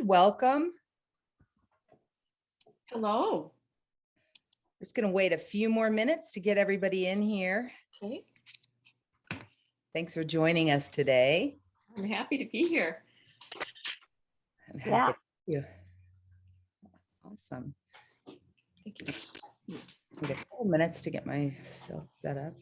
Welcome. Hello. Just going to wait a few more minutes to get everybody in here. Okay. Thanks for joining us today. I'm happy to be here. I'm happy. Yeah. Awesome. Thank you. Need a couple minutes to get myself set up.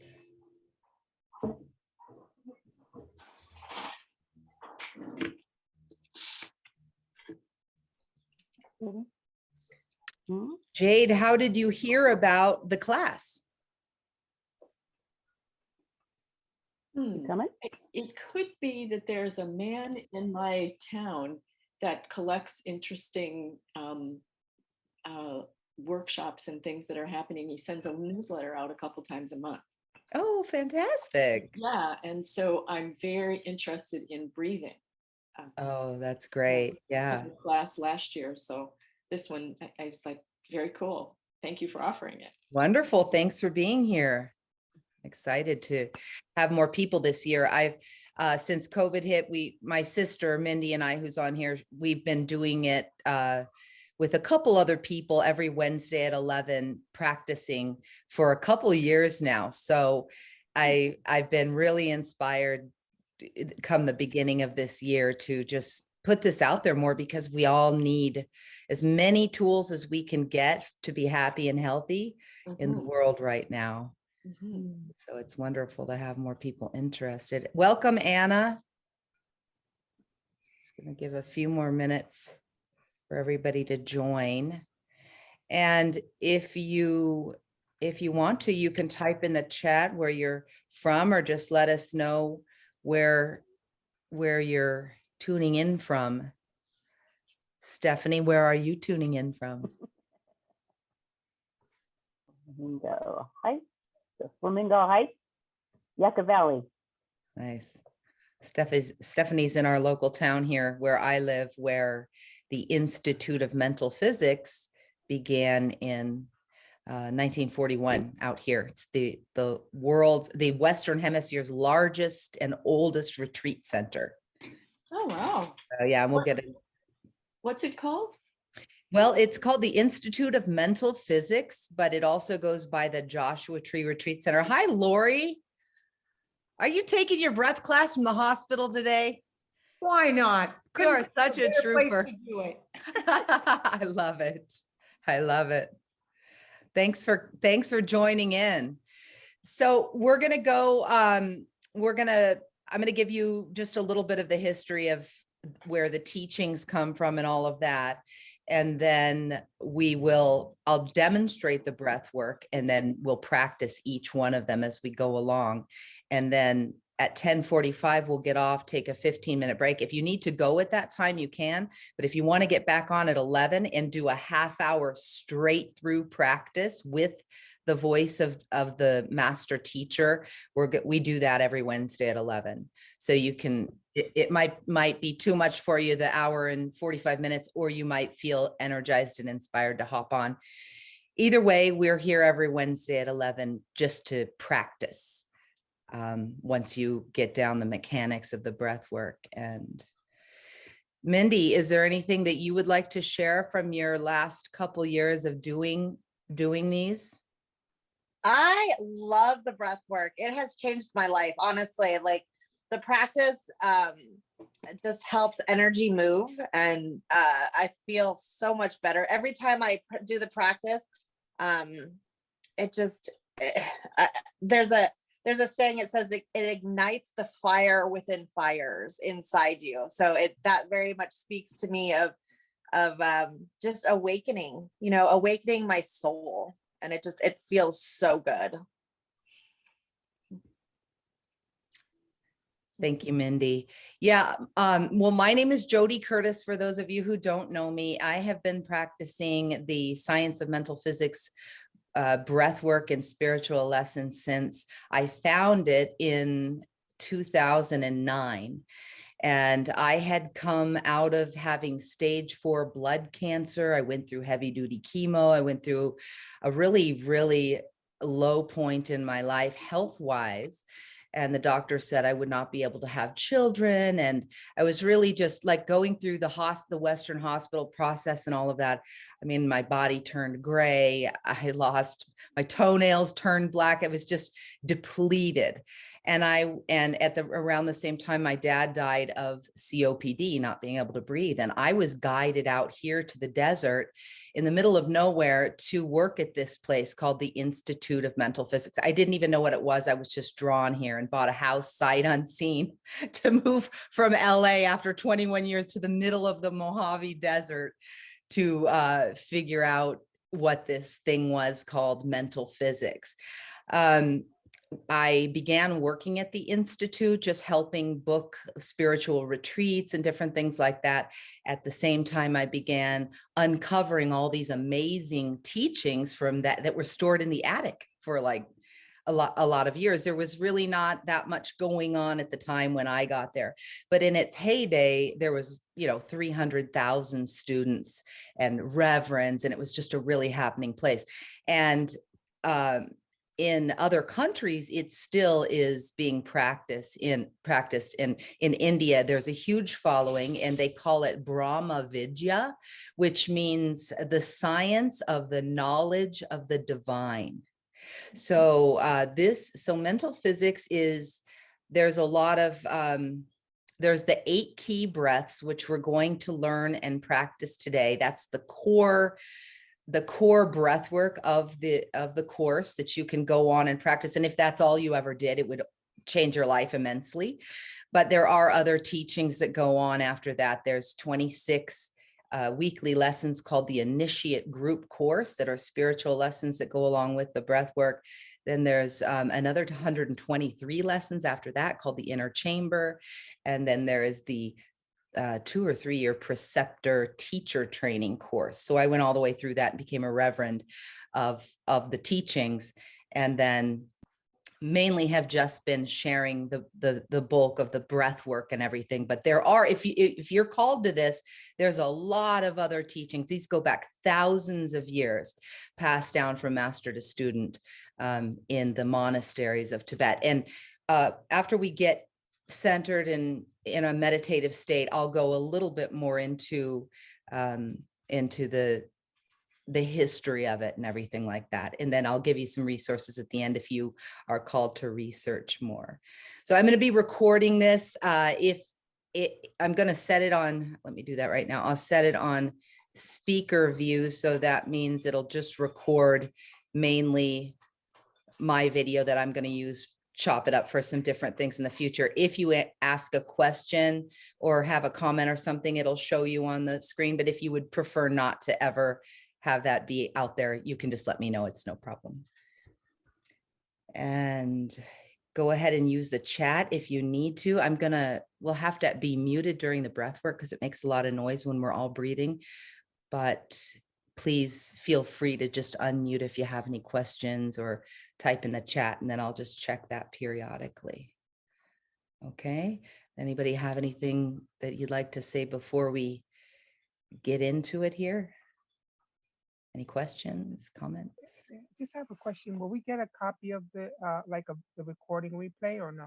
Jade, how did you hear about the class? It could be that there's a man in my town that collects interesting workshops and things that are happening. He sends a newsletter out a couple times a month. Oh, fantastic. Yeah, and so I'm very interested in breathing. Oh, that's great. Yeah. Took a class last year, so this one I was like, very cool. Thank you for offering it. Wonderful. Thanks for being here. Excited to have more people this year. I've since COVID hit, my sister Mindy and I, who's on here, we've been doing it with a couple other people every Wednesday at 11, practicing for a couple of years now. So I've been really inspired come the beginning of this year to just put this out there more, because we all need as many tools as we can get to be happy and healthy in the world right now. So it's wonderful to have more people interested. Welcome, Anna. Just going to give a few more minutes for everybody to join. And if you want to, you can type in the chat where you're from, or just let us know where you're tuning in from. Stephanie, where are you tuning in from? Flamingo Heights, Flamingo Heights, Yucca Valley. Nice. Stephanie's in our local town here where I live, where the Institute of Mental Physics began in 1941 out here. It's the Western Hemisphere's largest and oldest retreat center. Oh, wow. Yeah, and we'll get it. What's it called? Well, it's called the Institute of Mental Physics, but it also goes by the Joshua Tree Retreat Center. Hi, Lori. Are you taking your breath class from the hospital today? Why not? You are such a trooper. Place to do it. I love it. I love it. Thanks for joining in. So we're going to go, I'm going to give you just a little bit of the history of where the teachings come from and all of that. And then I'll demonstrate the breath work, and then we'll practice each one of them as we go along. And then at 10:45, we'll get off, take a 15-minute break. If you need to go at that time, you can. But if you want to get back on at 11 and do a half-hour straight through practice with the voice of the master teacher, we do that every Wednesday at 11. So you can, it might be too much for you, the hour and 45 minutes, or you might feel energized and inspired to hop on. Either way, we're here every Wednesday at 11 just to practice. Once you get down the mechanics of the breath work. And Mindy, is there anything that you would like to share from your last couple years of doing these? I love the breath work. It has changed my life, honestly. Like the practice, it just helps energy move, and I feel so much better every time I do the practice. There's a saying, it says it ignites the fire within fires inside you. So that very much speaks to me of just awakening, awakening my soul. And it feels so good. Thank you, Mindy. Yeah. Well, my name is Jody Curtis. For those of you who don't know me, I have been practicing the science of mental physics, breath work, and spiritual lessons since I found it in 2009. And I had come out of having stage 4 blood cancer. I went through heavy duty chemo. I went through a really, really low point in my life health-wise. and the doctor said I would not be able to have children. And I was really just like going through the Western hospital process and all of that. I mean, my body turned gray. I lost my toenails, turned black. I was just depleted. And around the same time, my dad died of COPD, not being able to breathe. And I was guided out here to the desert in the middle of nowhere to work at this place called the Institute of Mental Physics. I didn't even know what it was. I was just drawn here and bought a house sight unseen to move from LA after 21 years to the middle of the Mojave Desert to figure out what this thing was called mental physics. I began working at the Institute, just helping book spiritual retreats and different things like that. At the same time, I began uncovering all these amazing teachings from that were stored in the attic for like a lot of years. There was really not that much going on at the time when I got there, but in its heyday, there was, 300,000 students and reverends, and it was just a really happening place. And in other countries, it still is being practiced in India. There's a huge following, and they call it Brahma Vidya, which means the science of the knowledge of the divine. So mental physics there's a lot of, there's the 8 key breaths, which we're going to learn and practice today. That's the core breath work of the course that you can go on and practice. And if that's all you ever did, it would change your life immensely. But there are other teachings that go on after that. There's 26 weekly lessons called the Initiate Group Course that are spiritual lessons that go along with the breath work. Then there's another 123 lessons after that called the Inner Chamber. And then there is the 2 or 3 year preceptor teacher training course. So I went all the way through that and became a reverend of the teachings, and then mainly have just been sharing the bulk of the breath work and everything. But there are, if you're called to this, there's a lot of other teachings. These go back thousands of years, passed down from master to student in the monasteries of Tibet. And after we get centered in a meditative state, I'll go a little bit more into the history of it and everything like that. And then I'll give you some resources at the end if you are called to research more. So I'm going to be recording this. I'm going to set it on, let me do that right now. I'll set it on speaker view. So that means it'll just record mainly my video that I'm going to use, chop it up for some different things in the future. If you ask a question or have a comment or something, it'll show you on the screen. But if you would prefer not to ever have that be out there, you can just let me know. It's no problem. And go ahead and use the chat if you need to. We'll have to be muted during the breath work because it makes a lot of noise when we're all breathing. But please feel free to just unmute if you have any questions or type in the chat, and then I'll just check that periodically. Okay. Anybody have anything that you'd like to say before we get into it here? Any questions, comments? Just have a question. Will we get a copy of the the recording replay or no?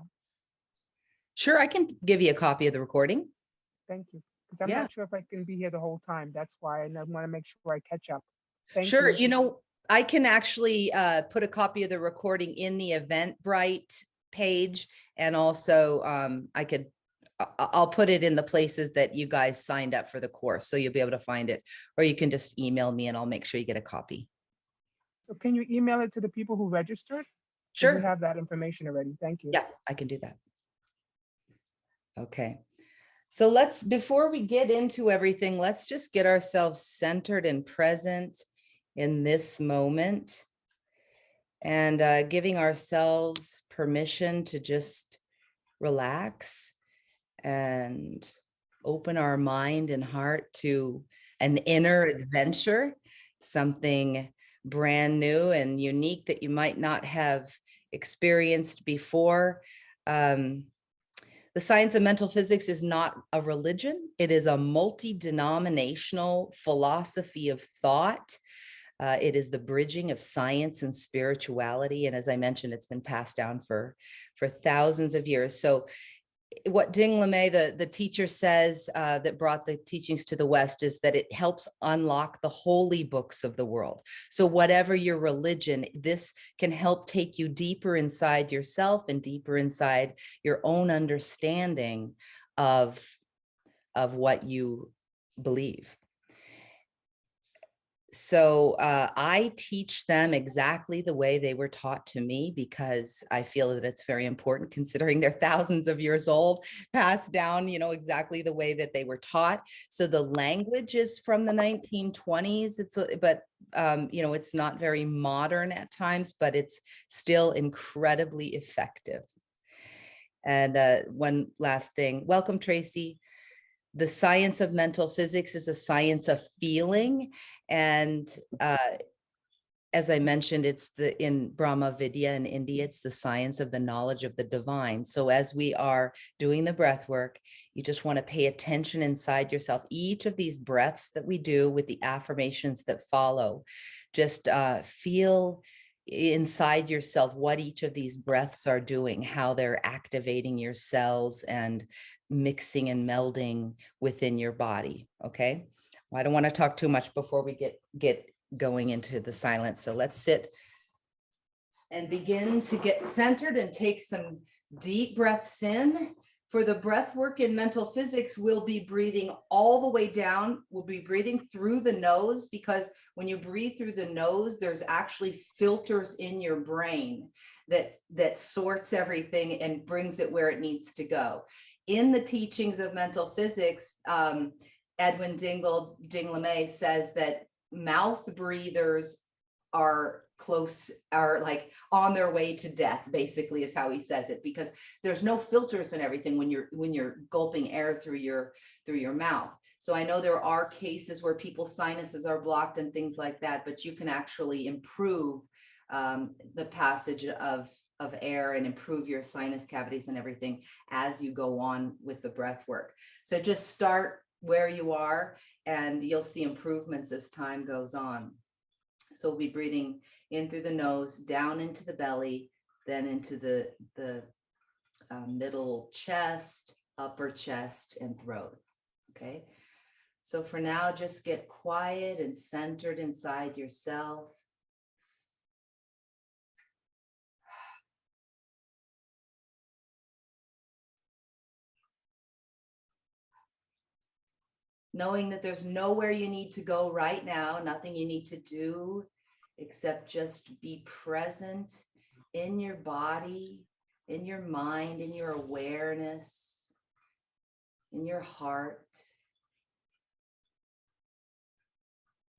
Sure, I can give you a copy of the recording. Thank you. Because I'm Yeah. not sure if I can be here the whole time. That's why I want to make sure I catch up. Thank Sure, you. I can actually put a copy of the recording in the Eventbrite page, and also I'll put it in the places that you guys signed up for the course, so you'll be able to find it, or you can just email me and I'll make sure you get a copy. So can you email it to the people who registered? Sure. We have that information already. Thank you. Yeah, I can do that. Okay. So before we get into everything, let's just get ourselves centered and present in this moment, and giving ourselves permission to just relax and open our mind and heart to an inner adventure, something brand new and unique that you might not have experienced before. The science of mental physics is not a religion. It is a multi-denominational philosophy of thought It is the bridging of science and spirituality. And as I mentioned, it's been passed down for thousands of years. So what Ding LeMay, the teacher, says that brought the teachings to the West is that it helps unlock the holy books of the world. So whatever your religion, this can help take you deeper inside yourself and deeper inside your own understanding of what you believe. So I teach them exactly the way they were taught to me, because I feel that it's very important, considering they're thousands of years old, passed down, you know, exactly the way that they were taught. So the language is from the 1920s. But you know, it's not very modern at times, but it's still incredibly effective. And one last thing, welcome, Tracy. The science of mental physics is a science of feeling. And as I mentioned, it's in Brahma Vidya in India, it's the science of the knowledge of the divine. So as we are doing the breath work, you just want to pay attention inside yourself. Each of these breaths that we do with the affirmations that follow, just feel inside yourself what each of these breaths are doing, how they're activating your cells and mixing and melding within your body. Okay. Well, I don't want to talk too much before we get going into the silence. So let's sit and begin to get centered and take some deep breaths in. For the breath work in mental physics, we'll be breathing all the way down. We'll be breathing through the nose, because when you breathe through the nose, there's actually filters in your brain that sorts everything and brings it where it needs to go. In the teachings of mental physics, Edwin Ding LeMay says that mouth breathers are like on their way to death, basically, is how he says it, because there's no filters and everything when you're gulping air through your mouth. So I know there are cases where people's sinuses are blocked and things like that, but you can actually improve the passage of air and improve your sinus cavities and everything as you go on with the breath work. So just start where you are and you'll see improvements as time goes on. So we'll be breathing in through the nose, down into the belly, then into the middle chest, upper chest, and throat. Okay. So for now, just get quiet and centered inside yourself. Knowing that there's nowhere you need to go right now, nothing you need to do except just be present in your body, in your mind, in your awareness, in your heart.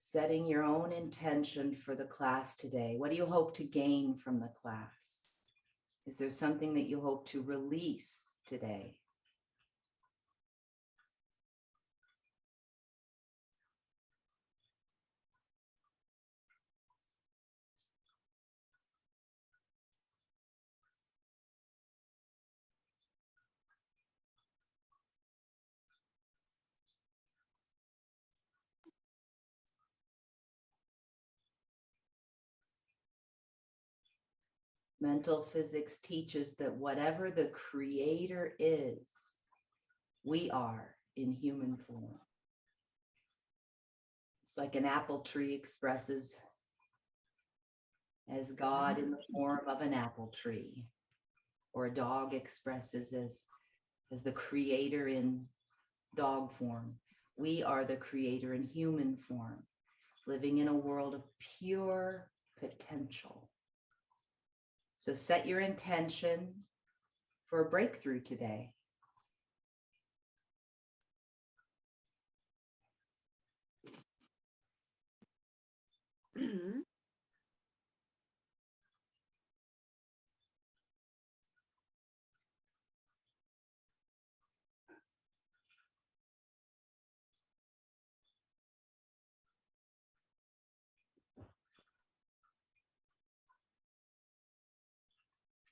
Setting your own intention for the class today. What do you hope to gain from the class? Is there something that you hope to release today? Mental physics teaches that whatever the creator is, we are in human form. It's like an apple tree expresses as God in the form of an apple tree, or a dog expresses as the creator in dog form. We are the creator in human form, living in a world of pure potential. So set your intention for a breakthrough today.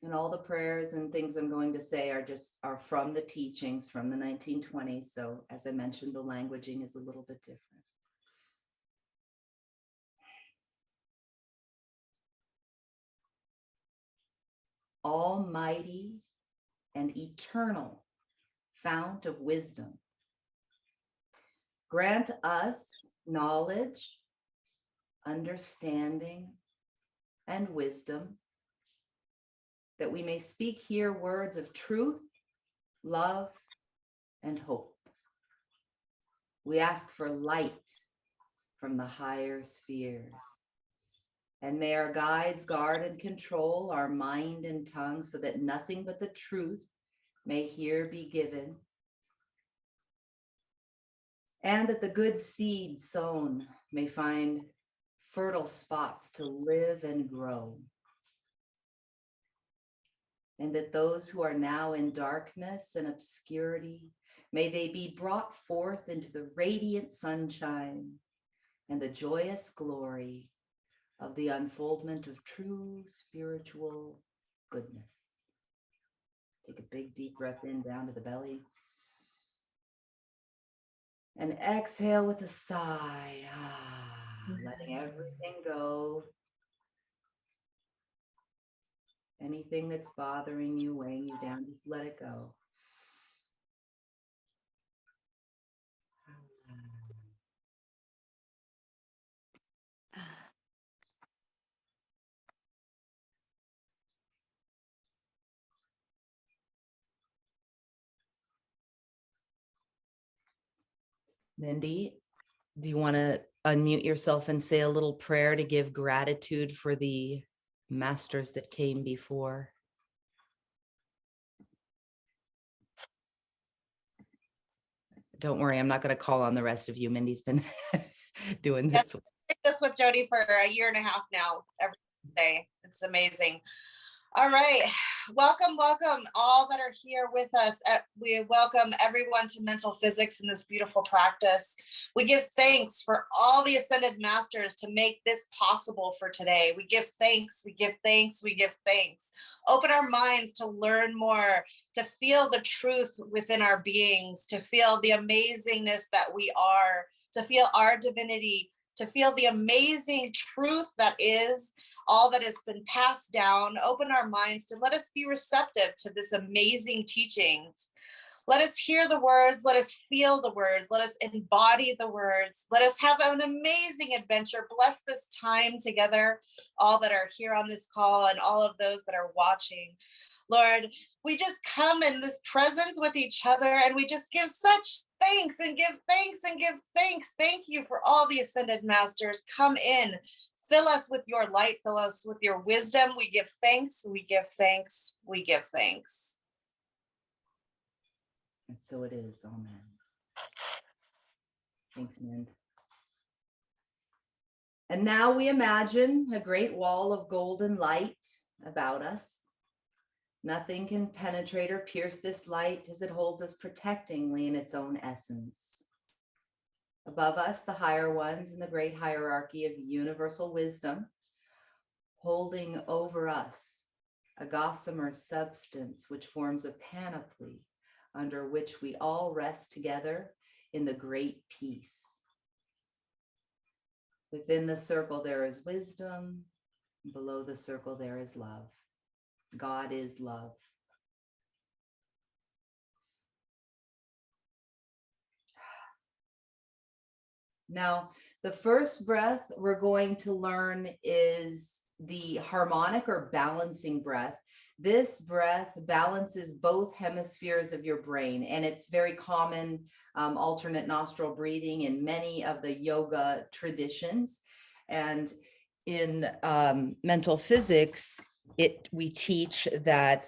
And all the prayers and things I'm going to say are from the teachings from the 1920s. So as I mentioned, the languaging is a little bit different. almighty and eternal fount of wisdom, grant us knowledge, understanding, and wisdom, that we may speak here words of truth, love, and hope. We ask for light from the higher spheres. And may our guides guard and control our mind and tongue, so that nothing but the truth may here be given. And that the good seed sown may find fertile spots to live and grow. And that those who are now in darkness and obscurity, may they be brought forth into the radiant sunshine and the joyous glory of the unfoldment of true spiritual goodness. Take a big deep breath in down to the belly. And exhale with a sigh, letting everything go. Anything that's bothering you, weighing you down, just let it go. Mindy, do you want to unmute yourself and say a little prayer to give gratitude for the masters that came before? Don't worry, I'm not going to call on the rest of you. Mindy's been doing this. I did this with Jody for a year and a half now, every day. It's amazing. All right. Welcome, welcome all that are here with us. We welcome everyone to Mental Physics in this beautiful practice. We give thanks for all the ascended masters to make this possible for today. We give thanks, we give thanks, we give thanks. Open our minds to learn more, to feel the truth within our beings, to feel the amazingness that we are, to feel our divinity, to feel the amazing truth that is all that has been passed down. Open our minds to let us be receptive to this amazing teachings. Let us hear the words, let us feel the words, let us embody the words. Let us have an amazing adventure. Bless this time together, all that are here on this call and all of those that are watching. Lord, we just come in this presence with each other, and we just give such thanks and give thanks and give thanks. Thank you for all the ascended masters. Come in. Fill us with your light, fill us with your wisdom. We give thanks, we give thanks, we give thanks. And so it is. Amen. Thanks, Mind. And now we imagine a great wall of golden light about us. Nothing can penetrate or pierce this light, as it holds us protectingly in its own essence. Above us, the higher ones in the great hierarchy of universal wisdom, holding over us a gossamer substance which forms a panoply under which we all rest together in the great peace. Within the circle there is wisdom, below the circle there is love. God is love. Now, the first breath we're going to learn is the harmonic or balancing breath. This breath balances both hemispheres of your brain, and it's very common alternate nostril breathing in many of the yoga traditions. And in mental physics, we teach that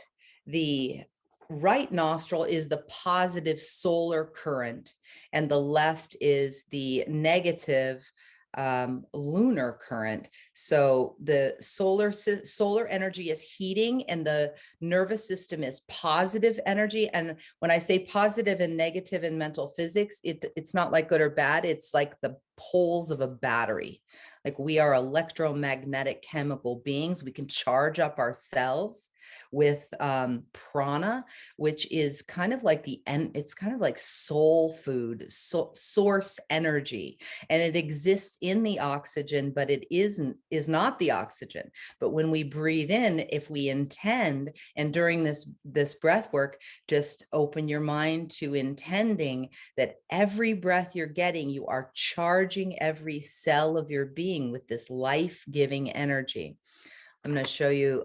the right nostril is the positive solar current, and the left is the negative lunar current. So the solar energy is heating, and the nervous system is positive energy. And when I say positive and negative in mental physics, it's not like good or bad. It's like the poles of a battery. Like we are electromagnetic chemical beings. We can charge up our cells with prana, which is kind of like it's kind of like soul food, source energy. And it exists in the oxygen, but it is not the oxygen. But when we breathe in, if we intend, and during this breath work, just open your mind to intending that every breath you're getting, you are charging every cell of your being with this life-giving energy. I'm going to show you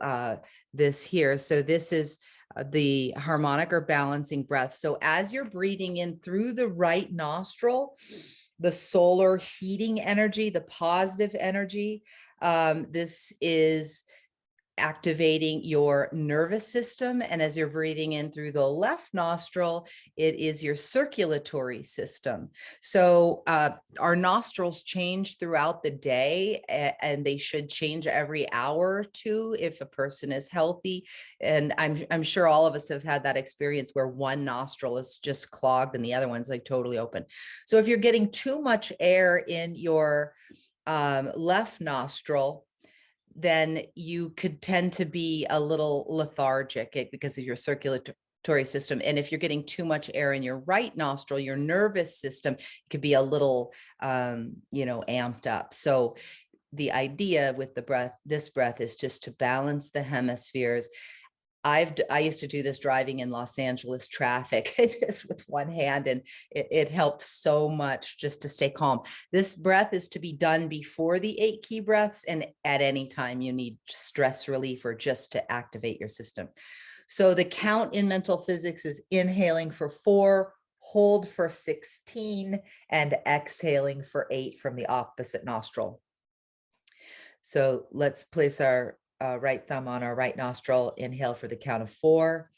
this here. So this is the harmonic or balancing breath. So as you're breathing in through the right nostril, the solar heating energy, the positive energy, this is activating your nervous system. And as you're breathing in through the left nostril, it is your circulatory system. So our nostrils change throughout the day, and they should change every hour or two if a person is healthy. And I'm sure all of us have had that experience where one nostril is just clogged and the other one's like totally open. So if you're getting too much air in your left nostril, then you could tend to be a little lethargic because of your circulatory system. And if you're getting too much air in your right nostril, your nervous system could be a little, amped up. So the idea with this breath is just to balance the hemispheres. I used to do this driving in Los Angeles traffic just with one hand, and it helped so much just to stay calm. This breath is to be done before the 8 key breaths and at any time you need stress relief or just to activate your system. So the count in mental physics is inhaling for 4, hold for 16, and exhaling for 8 from the opposite nostril. So let's place our right thumb on our right nostril, inhale for the count of 4,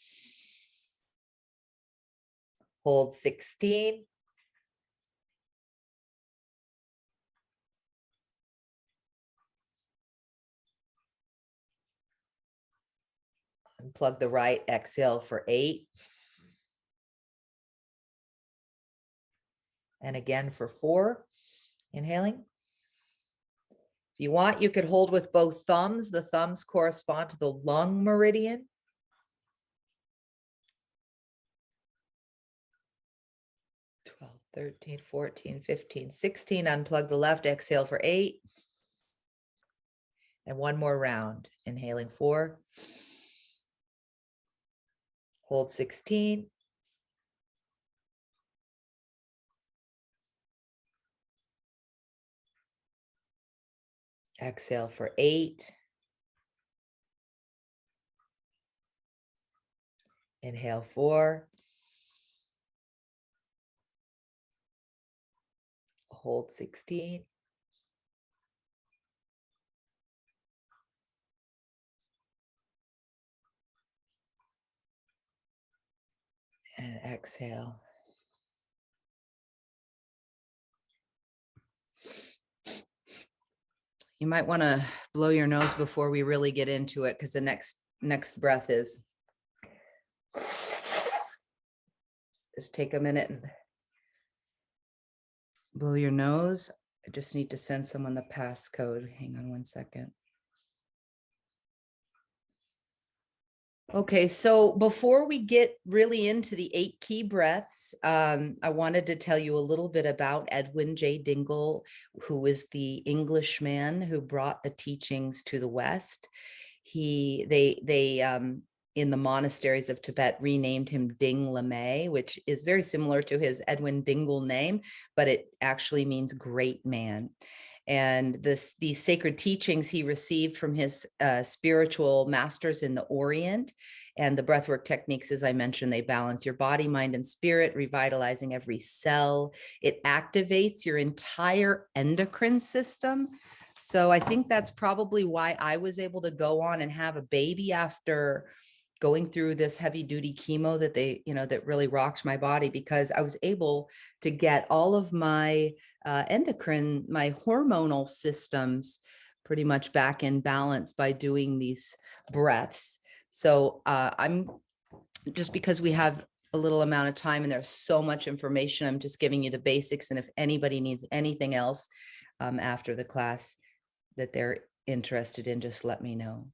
hold 16, unplug the right, exhale for 8, and again for 4, inhaling. If you want, you could hold with both thumbs. The thumbs correspond to the lung meridian. 12, 13, 14, 15, 16. Unplug the left, exhale for 8. And one more round. Inhaling 4. Hold 16. Exhale for 8. Inhale 4. Hold 16. And exhale. You might want to blow your nose before we really get into it, because the next breath is. Just take a minute and blow your nose. I just need to send someone the passcode. Hang on one second. Okay, so before we get really into the 8 key breaths, I wanted to tell you a little bit about Edwin J. Dingle, who was the Englishman who brought the teachings to the West. They in the monasteries of Tibet renamed him Ding Lamay, which is very similar to his Edwin Dingle name, but it actually means great man. And these sacred teachings he received from his spiritual masters in the Orient. And the breathwork techniques, as I mentioned, they balance your body, mind, and spirit, revitalizing every cell. It activates your entire endocrine system. So I think that's probably why I was able to go on and have a baby after going through this heavy duty chemo that really rocked my body, because I was able to get all of my endocrine, my hormonal systems pretty much back in balance by doing these breaths. So I'm just, because we have a little amount of time and there's so much information. I'm just giving you the basics. And if anybody needs anything else after the class that they're interested in, just let me know.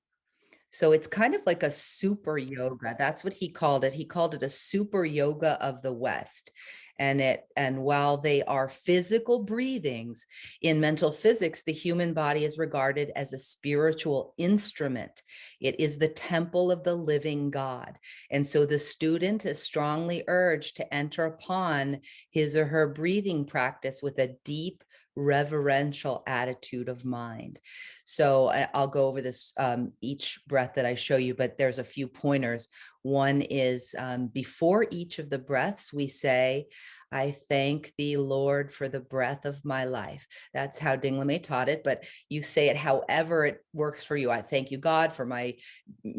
So it's kind of like a super yoga. That's what he called it. He called it a super yoga of the West. And while they are physical breathings, in mental physics, the human body is regarded as a spiritual instrument. It is the temple of the living God. And so the student is strongly urged to enter upon his or her breathing practice with a deep, reverential attitude of mind. So I'll go over this each breath that I show you, but there's a few pointers. One is before each of the breaths, we say, I thank thee, Lord, for the breath of my life. That's how Dinglamay taught it, but you say it however it works for you. I thank you, God, for my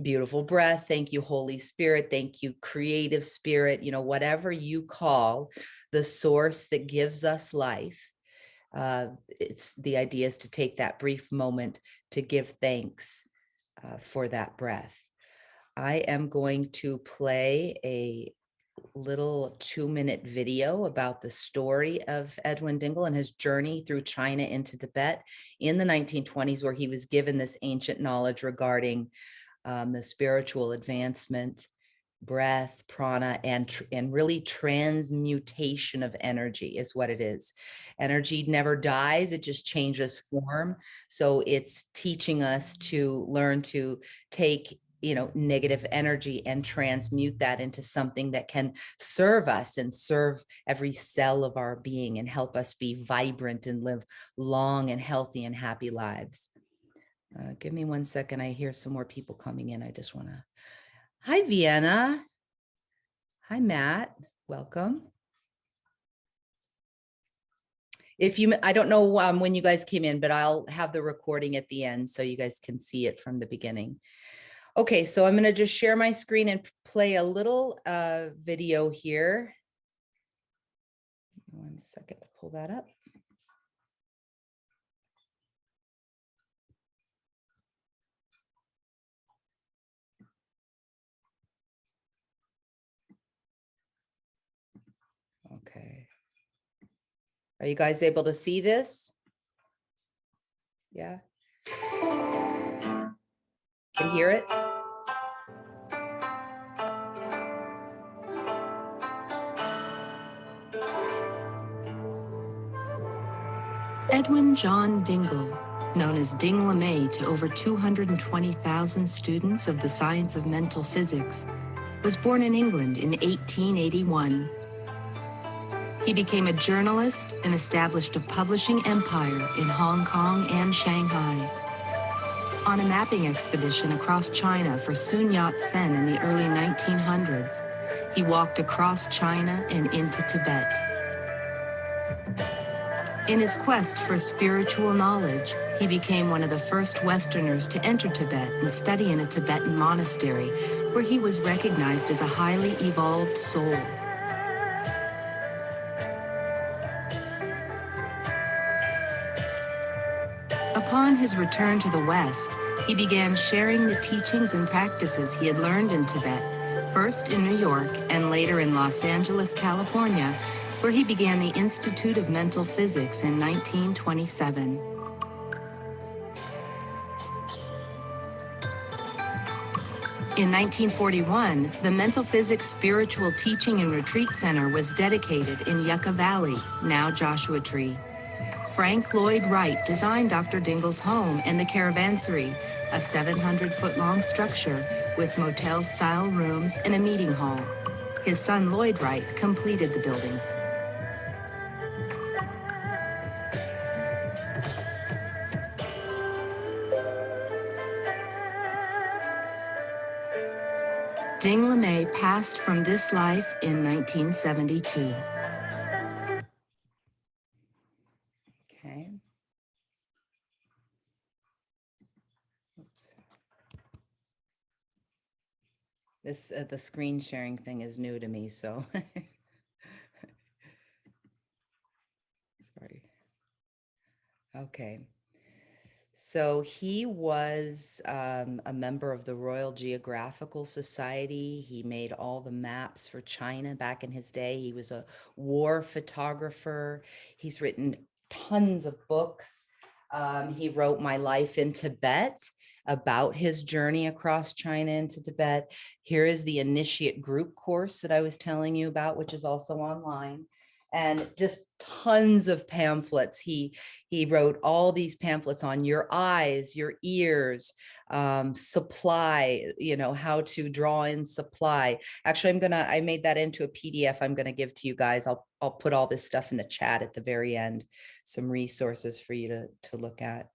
beautiful breath. Thank you, Holy Spirit. Thank you, creative spirit. You know, whatever you call the source that gives us life. It's the idea is to take that brief moment to give thanks for that breath. I am going to play a little 2-minute video about the story of Edwin Dingle and his journey through China into Tibet in the 1920s, where he was given this ancient knowledge regarding the spiritual advancement, breath, prana, and really transmutation of energy is what it is. Energy never dies, it just changes form. So it's teaching us to learn to take, you know, negative energy and transmute that into something that can serve us and serve every cell of our being and help us be vibrant and live long and healthy and happy lives. Give me 1 second. I hear some more people coming in. I just want to. Hi, Vienna. Hi, Matt. Welcome. If you, I don't know when you guys came in, but I'll have the recording at the end so you guys can see it from the beginning. Okay, so I'm going to just share my screen and play a little video here. 1 second to pull that up. Okay. Are you guys able to see this? Yeah. Can hear it? Edwin John Dingle, known as Dinglamay to over 220,000 students of the science of mental physics, was born in England in 1881. He became a journalist and established a publishing empire in Hong Kong and Shanghai. On a mapping expedition across China for Sun Yat-sen in the early 1900s, he walked across China and into Tibet. In his quest for spiritual knowledge, he became one of the first Westerners to enter Tibet and study in a Tibetan monastery, where he was recognized as a highly evolved soul. Upon his return to the West, he began sharing the teachings and practices he had learned in Tibet, first in New York and later in Los Angeles, California, where he began the Institute of Mental Physics in 1927. In 1941, the Mental Physics Spiritual Teaching and Retreat Center was dedicated in Yucca Valley, now Joshua Tree. Frank Lloyd Wright designed Dr. Dingle's home and the Caravansary, a 700-foot-long structure with motel-style rooms and a meeting hall. His son Lloyd Wright completed the buildings. Dinglamay passed from this life in 1972. Okay. Oops. This the screen sharing thing is new to me, so sorry. Okay. So he was a member of the Royal Geographical Society. He made all the maps for China back in his day. He was a war photographer. He's written tons of books. He wrote My Life in Tibet about his journey across China into Tibet. Here is the initiate group course that I was telling you about, which is also online. And just tons of pamphlets. He wrote all these pamphlets on your eyes, your ears, supply, how to draw in supply. Actually, I made that into a PDF I'm gonna give to you guys. I'll put all this stuff in the chat at the very end, some resources for you to look at.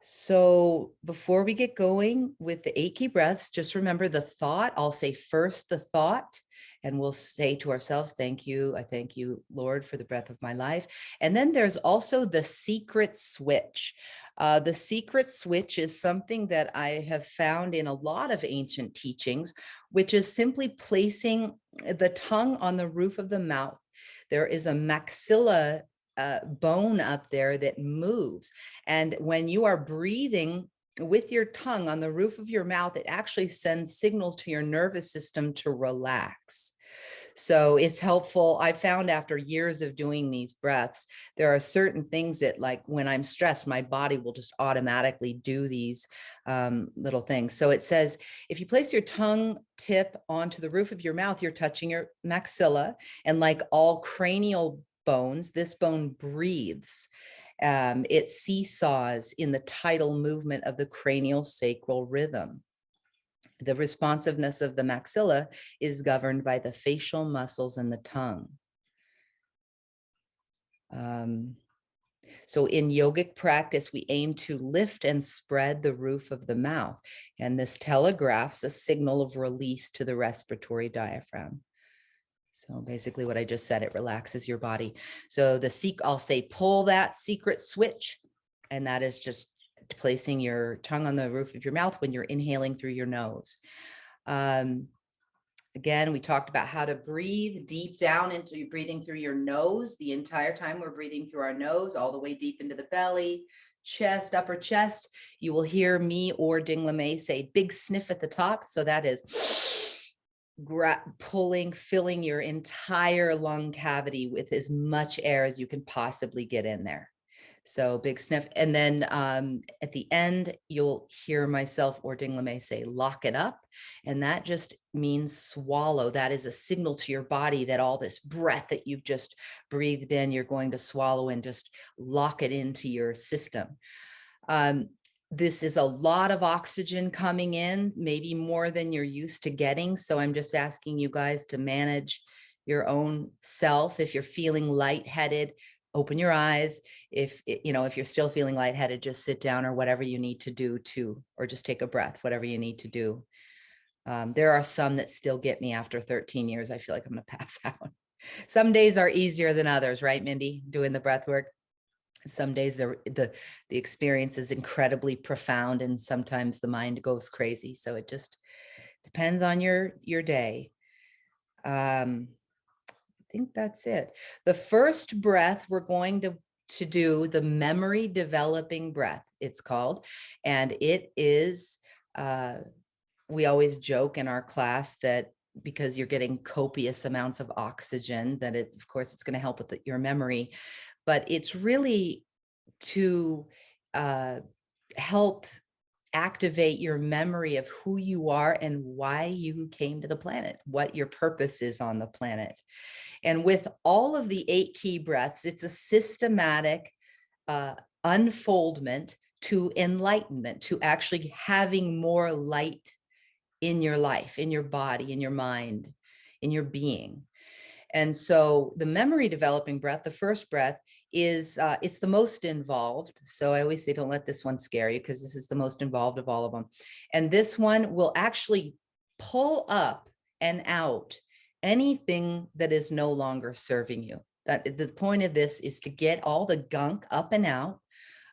So before we get going with the 8 key breaths, just remember the thought. I'll say first the thought, and we'll say to ourselves, thank you. I thank you, Lord, for the breath of my life. And then there's also the secret switch. The secret switch is something that I have found in a lot of ancient teachings, which is simply placing the tongue on the roof of the mouth. There is a maxilla bone up there that moves. And when you are breathing with your tongue on the roof of your mouth, it actually sends signals to your nervous system to relax. So it's helpful. I found after years of doing these breaths, there are certain things that, like when I'm stressed, my body will just automatically do these little things. So it says, if you place your tongue tip onto the roof of your mouth, you're touching your maxilla, and like all cranial bones, this bone breathes. It seesaws in the tidal movement of the cranial sacral rhythm. The responsiveness of the maxilla is governed by the facial muscles in the tongue. So in yogic practice, we aim to lift and spread the roof of the mouth, and this telegraphs a signal of release to the respiratory diaphragm. So basically what I just said, it relaxes your body. So I'll say, pull that secret switch. And that is just placing your tongue on the roof of your mouth when you're inhaling through your nose. Again, we talked about how to breathe deep down into breathing through your nose. The entire time we're breathing through our nose, all the way deep into the belly, chest, upper chest. You will hear me or Ding LeMay say big sniff at the top. So that is filling your entire lung cavity with as much air as you can possibly get in there. So big sniff. And then at the end, you'll hear myself or Ding LeMay say, lock it up. And that just means swallow. That is a signal to your body that all this breath that you've just breathed in, you're going to swallow and just lock it into your system. This is a lot of oxygen coming in, maybe more than you're used to getting. So I'm just asking you guys to manage your own self. If you're feeling lightheaded, open your eyes. If you're still feeling lightheaded, just sit down or whatever you need to do or just take a breath, whatever you need to do. There are some that still get me after 13 years. I feel like I'm going to pass out. Some days are easier than others, right, Mindy, doing the breath work? Some days the experience is incredibly profound, and sometimes the mind goes crazy. So it just depends on your day. I think that's it. The first breath we're going to do, the memory developing breath, it's called, and it is, we always joke in our class that because you're getting copious amounts of oxygen, that of course it's going to help with your memory, but it's really to help activate your memory of who you are and why you came to the planet, what your purpose is on the planet. And with all of the 8 key breaths, it's a systematic unfoldment to enlightenment, to actually having more light in your life, in your body, in your mind, in your being. And so the memory developing breath, the first breath, is it's the most involved. So I always say, don't let this one scare you, because this is the most involved of all of them. And this one will actually pull up and out anything that is no longer serving you. That the point of this is to get all the gunk up and out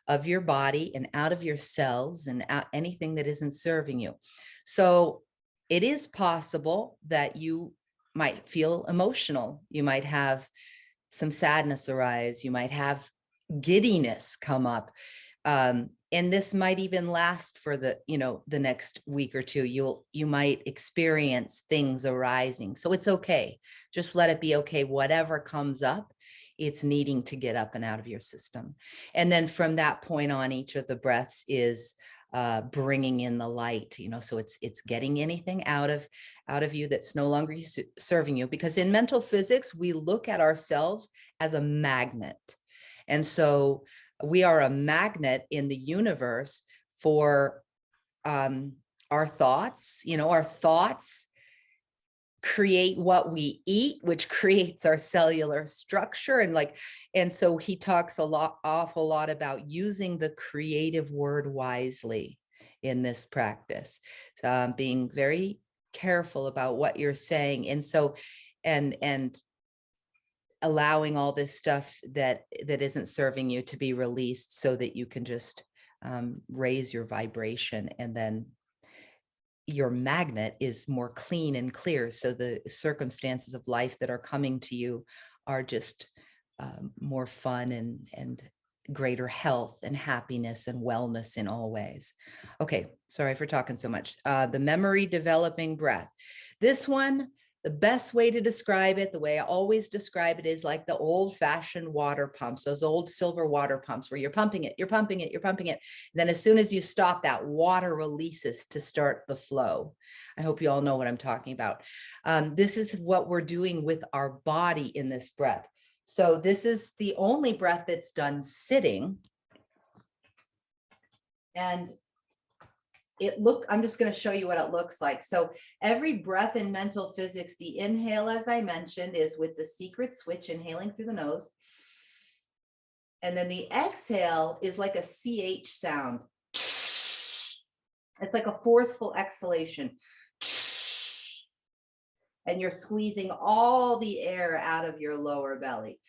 of your body and out of your cells and out anything that isn't serving you. So it is possible that you might feel emotional. You might have some sadness arise. You might have giddiness come up. And this might even last for the, the next week or two. You might experience things arising. So it's okay. Just let it be okay. Whatever comes up, it's needing to get up and out of your system. And then from that point on, each of the breaths is bringing in the light, so it's getting anything out of you that's no longer serving you. Because in mental physics, we look at ourselves as a magnet. And so we are a magnet in the universe for our thoughts. Our thoughts create what we eat, which creates our cellular structure. And so he talks awful lot about using the creative word wisely in this practice, being very careful about what you're saying. And so, and allowing all this stuff that isn't serving you to be released, so that you can just raise your vibration, and then your magnet is more clean and clear. So the circumstances of life that are coming to you are just more fun and greater health and happiness and wellness in all ways. Okay, sorry for talking so much. The memory developing breath. This one, the best way to describe it, the way I always describe it, is like the old-fashioned water pumps, those old silver water pumps where you're pumping it, you're pumping it, you're pumping it. Then as soon as you stop, that water releases to start the flow. I hope you all know what I'm talking about. This is what we're doing with our body in this breath. So this is the only breath that's done sitting. And I'm just going to show you what it looks like. So every breath in mental physics, the inhale, as I mentioned, is with the secret switch, inhaling through the nose. And then the exhale is like a CH sound. It's like a forceful exhalation. And you're squeezing all the air out of your lower belly.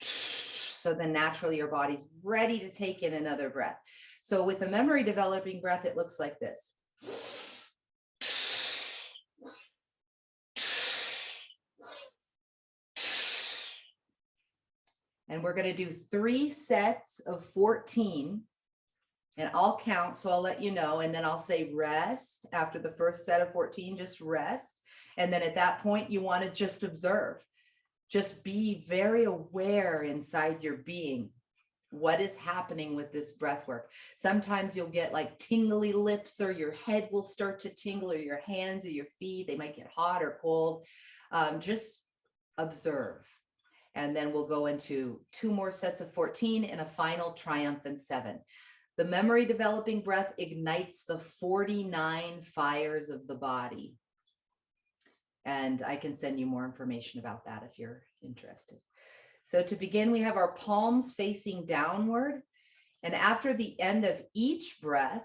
So then naturally your body's ready to take in another breath. So with the memory developing breath, it looks like this. And we're going to do 3 sets of 14. And I'll count, so I'll let you know. And then I'll say rest after the first set of 14, just rest. And then at that point, you want to just observe. Just be very aware inside your being. What is happening with this breath work? Sometimes you'll get like tingly lips, or your head will start to tingle, or your hands or your feet, they might get hot or cold. Just observe. And then we'll go into 2 more sets of 14 and a final triumphant 7. The memory developing breath ignites the 49 fires of the body. And I can send you more information about that if you're interested. So to begin, we have our palms facing downward. And after the end of each breath,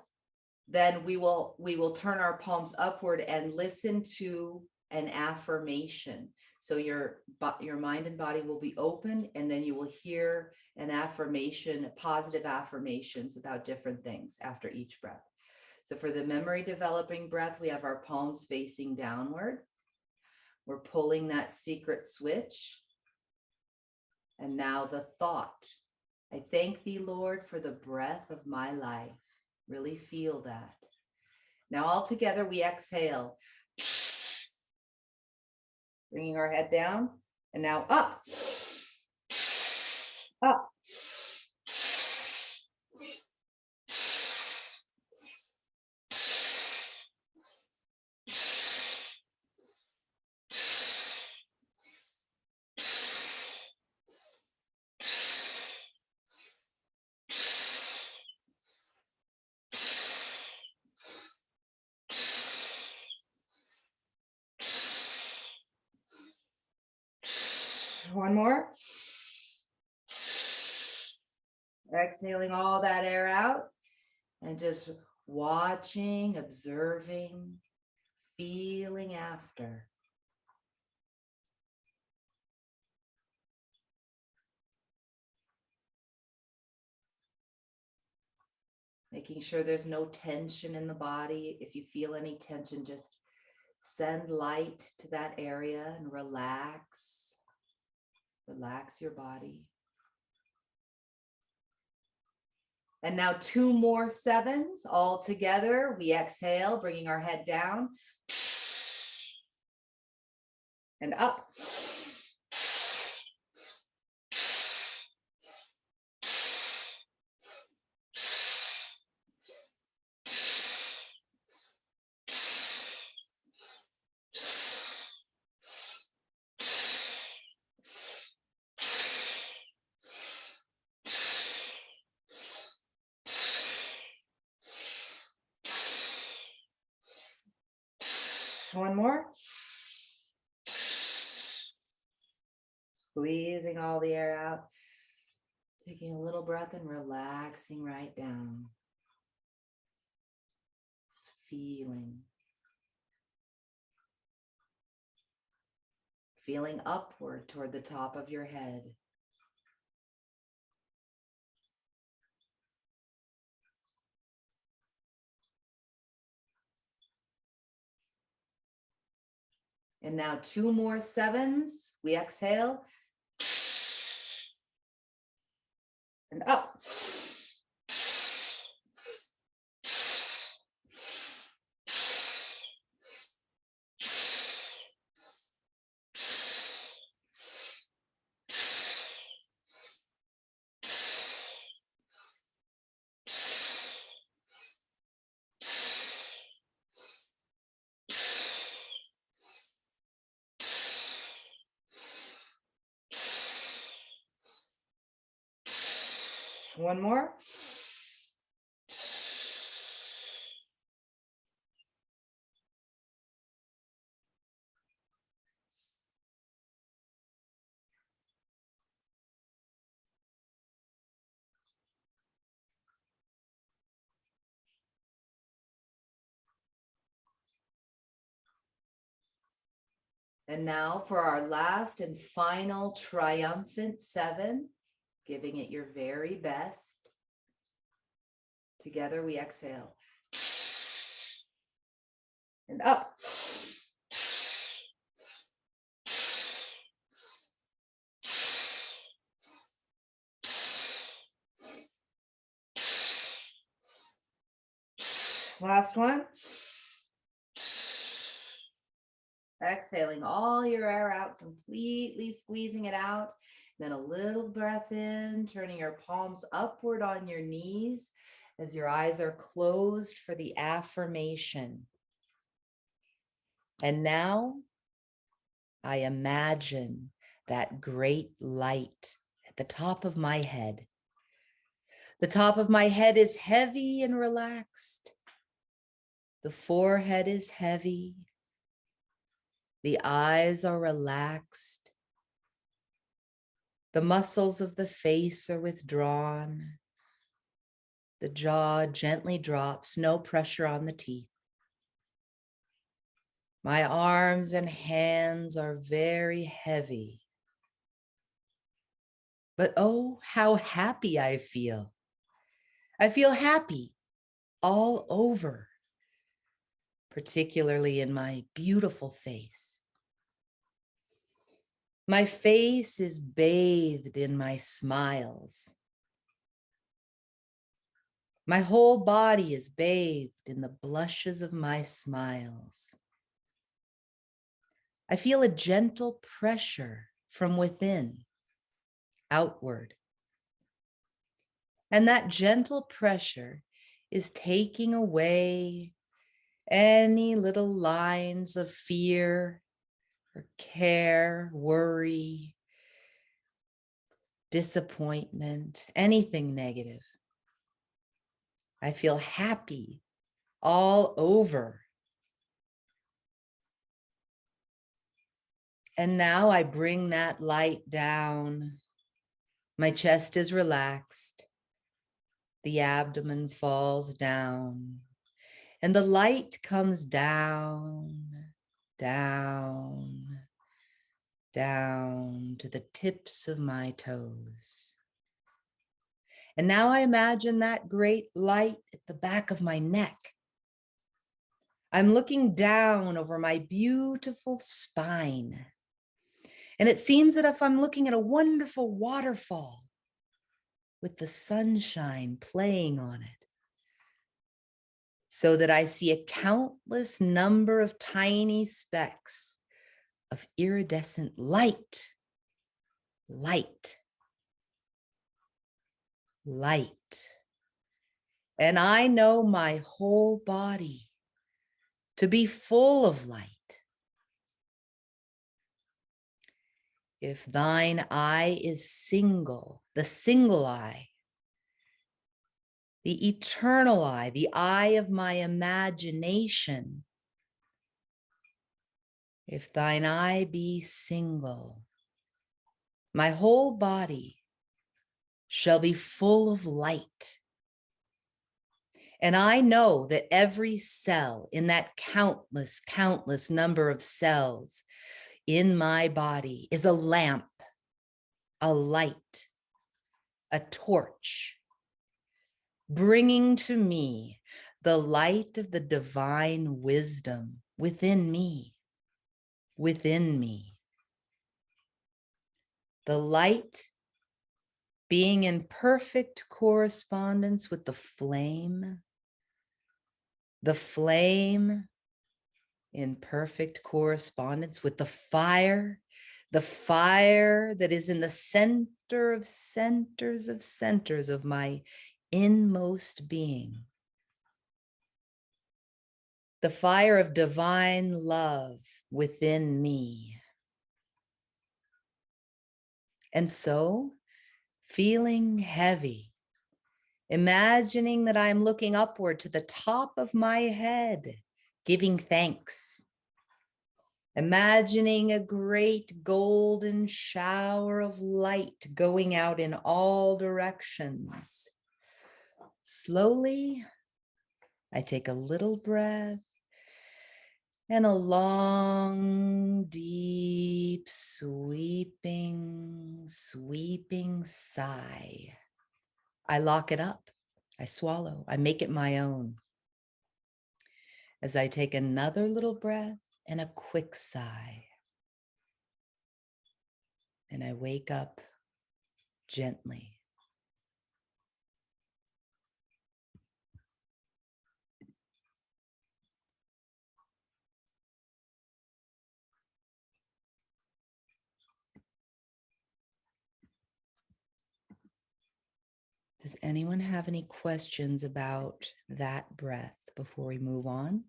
then we will turn our palms upward and listen to an affirmation. So your mind and body will be open, and then you will hear an affirmation, positive affirmations about different things after each breath. So for the memory developing breath, we have our palms facing downward. We're pulling that secret switch. And now the thought. I thank thee, Lord, for the breath of my life. Really feel that. Now all together we exhale. Bringing our head down, and now up, up. One more. Exhaling all that air out and just watching, observing, feeling after. Making sure there's no tension in the body. If you feel any tension, just send light to that area and relax. Relax your body. And now 2 more 7s all together. We exhale, bringing our head down and up. One more. Squeezing all the air out. Taking a little breath and relaxing right down. Just feeling. Feeling upward toward the top of your head. And now 2 more 7s. We exhale. And up. One more. And now for our last and final triumphant 7, giving it your very best. Together we exhale. And up. Last one. Exhaling all your air out, completely squeezing it out. Then a little breath in, turning your palms upward on your knees as your eyes are closed for the affirmation. And now I imagine that great light at the top of my head. The top of my head is heavy and relaxed. The forehead is heavy. The eyes are relaxed. The muscles of the face are withdrawn. The jaw gently drops, no pressure on the teeth. My arms and hands are very heavy. But oh, how happy I feel. I feel happy all over, particularly in my beautiful face. My face is bathed in my smiles. My whole body is bathed in the blushes of my smiles. I feel a gentle pressure from within, outward. And that gentle pressure is taking away any little lines of fear or care, worry, disappointment, anything negative. I feel happy all over. And now I bring that light down. My chest is relaxed. The abdomen falls down. And the light comes down, down, down to the tips of my toes. And now I imagine that great light at the back of my neck. I'm looking down over my beautiful spine. And it seems that if I'm looking at a wonderful waterfall, with the sunshine playing on it, so that I see a countless number of tiny specks of iridescent light, light, light. And I know my whole body to be full of light. If thine eye is single, the single eye, the eternal eye, the eye of my imagination, if thine eye be single, my whole body shall be full of light. And I know that every cell in that countless, countless number of cells in my body is a lamp, a light, a torch, bringing to me the light of the divine wisdom within me, within me. The light being in perfect correspondence with the flame in perfect correspondence with the fire that is in the center of centers of centers of my inmost being. The fire of divine love within me. And so, feeling heavy, imagining that I'm looking upward to the top of my head, giving thanks. Imagining a great golden shower of light going out in all directions. Slowly, I take a little breath and a long, deep, sweeping sigh. I lock it up. I swallow. I make it my own. As I take another little breath and a quick sigh. And I wake up gently. Does anyone have any questions about that breath before we move on?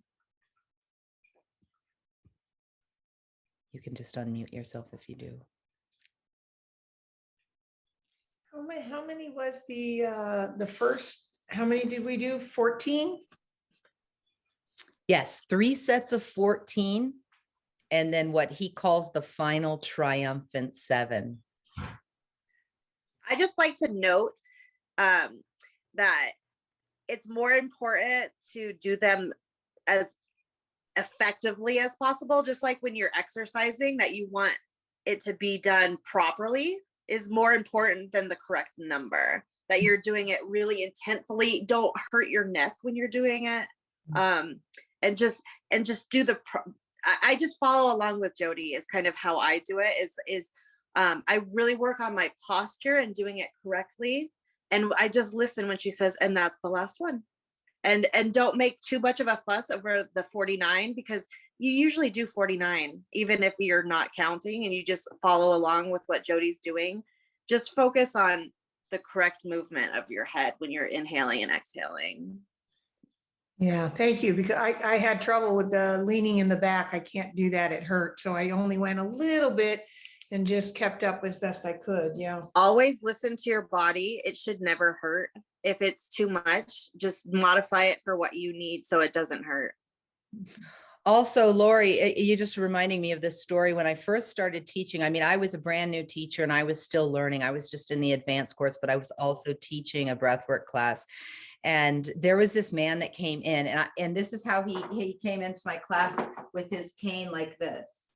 You can just unmute yourself if you do. How many was the first, how many did we do? 14? Yes, 3 sets of 14, and then what he calls the final triumphant 7. I just like to note that it's more important to do them as effectively as possible. Just like when you're exercising, that you want it to be done properly is more important than the correct number. That you're doing it really intentfully. Don't hurt your neck when you're doing it. And just do the I just follow along with Jody is kind of how I do it is I really work on my posture and doing it correctly. And I just listen when she says, and that's the last one. And don't make too much of a fuss over the 49, because you usually do 49, even if you're not counting and you just follow along with what Jody's doing. Just focus on the correct movement of your head when you're inhaling and exhaling. Yeah, thank you. Because I had trouble with the leaning in the back. I can't do that. It hurt. So I only went a little bit and just kept up as best I could. Yeah. Always listen to your body. It should never hurt. If it's too much, just modify it for what you need so it doesn't hurt. Also, Lori, you just reminding me of this story when I first started teaching. I mean, I was a brand new teacher and I was still learning. I was just in the advanced course, but I was also teaching a breathwork class. And there was this man that came in, and this is how he came into my class with his cane like this.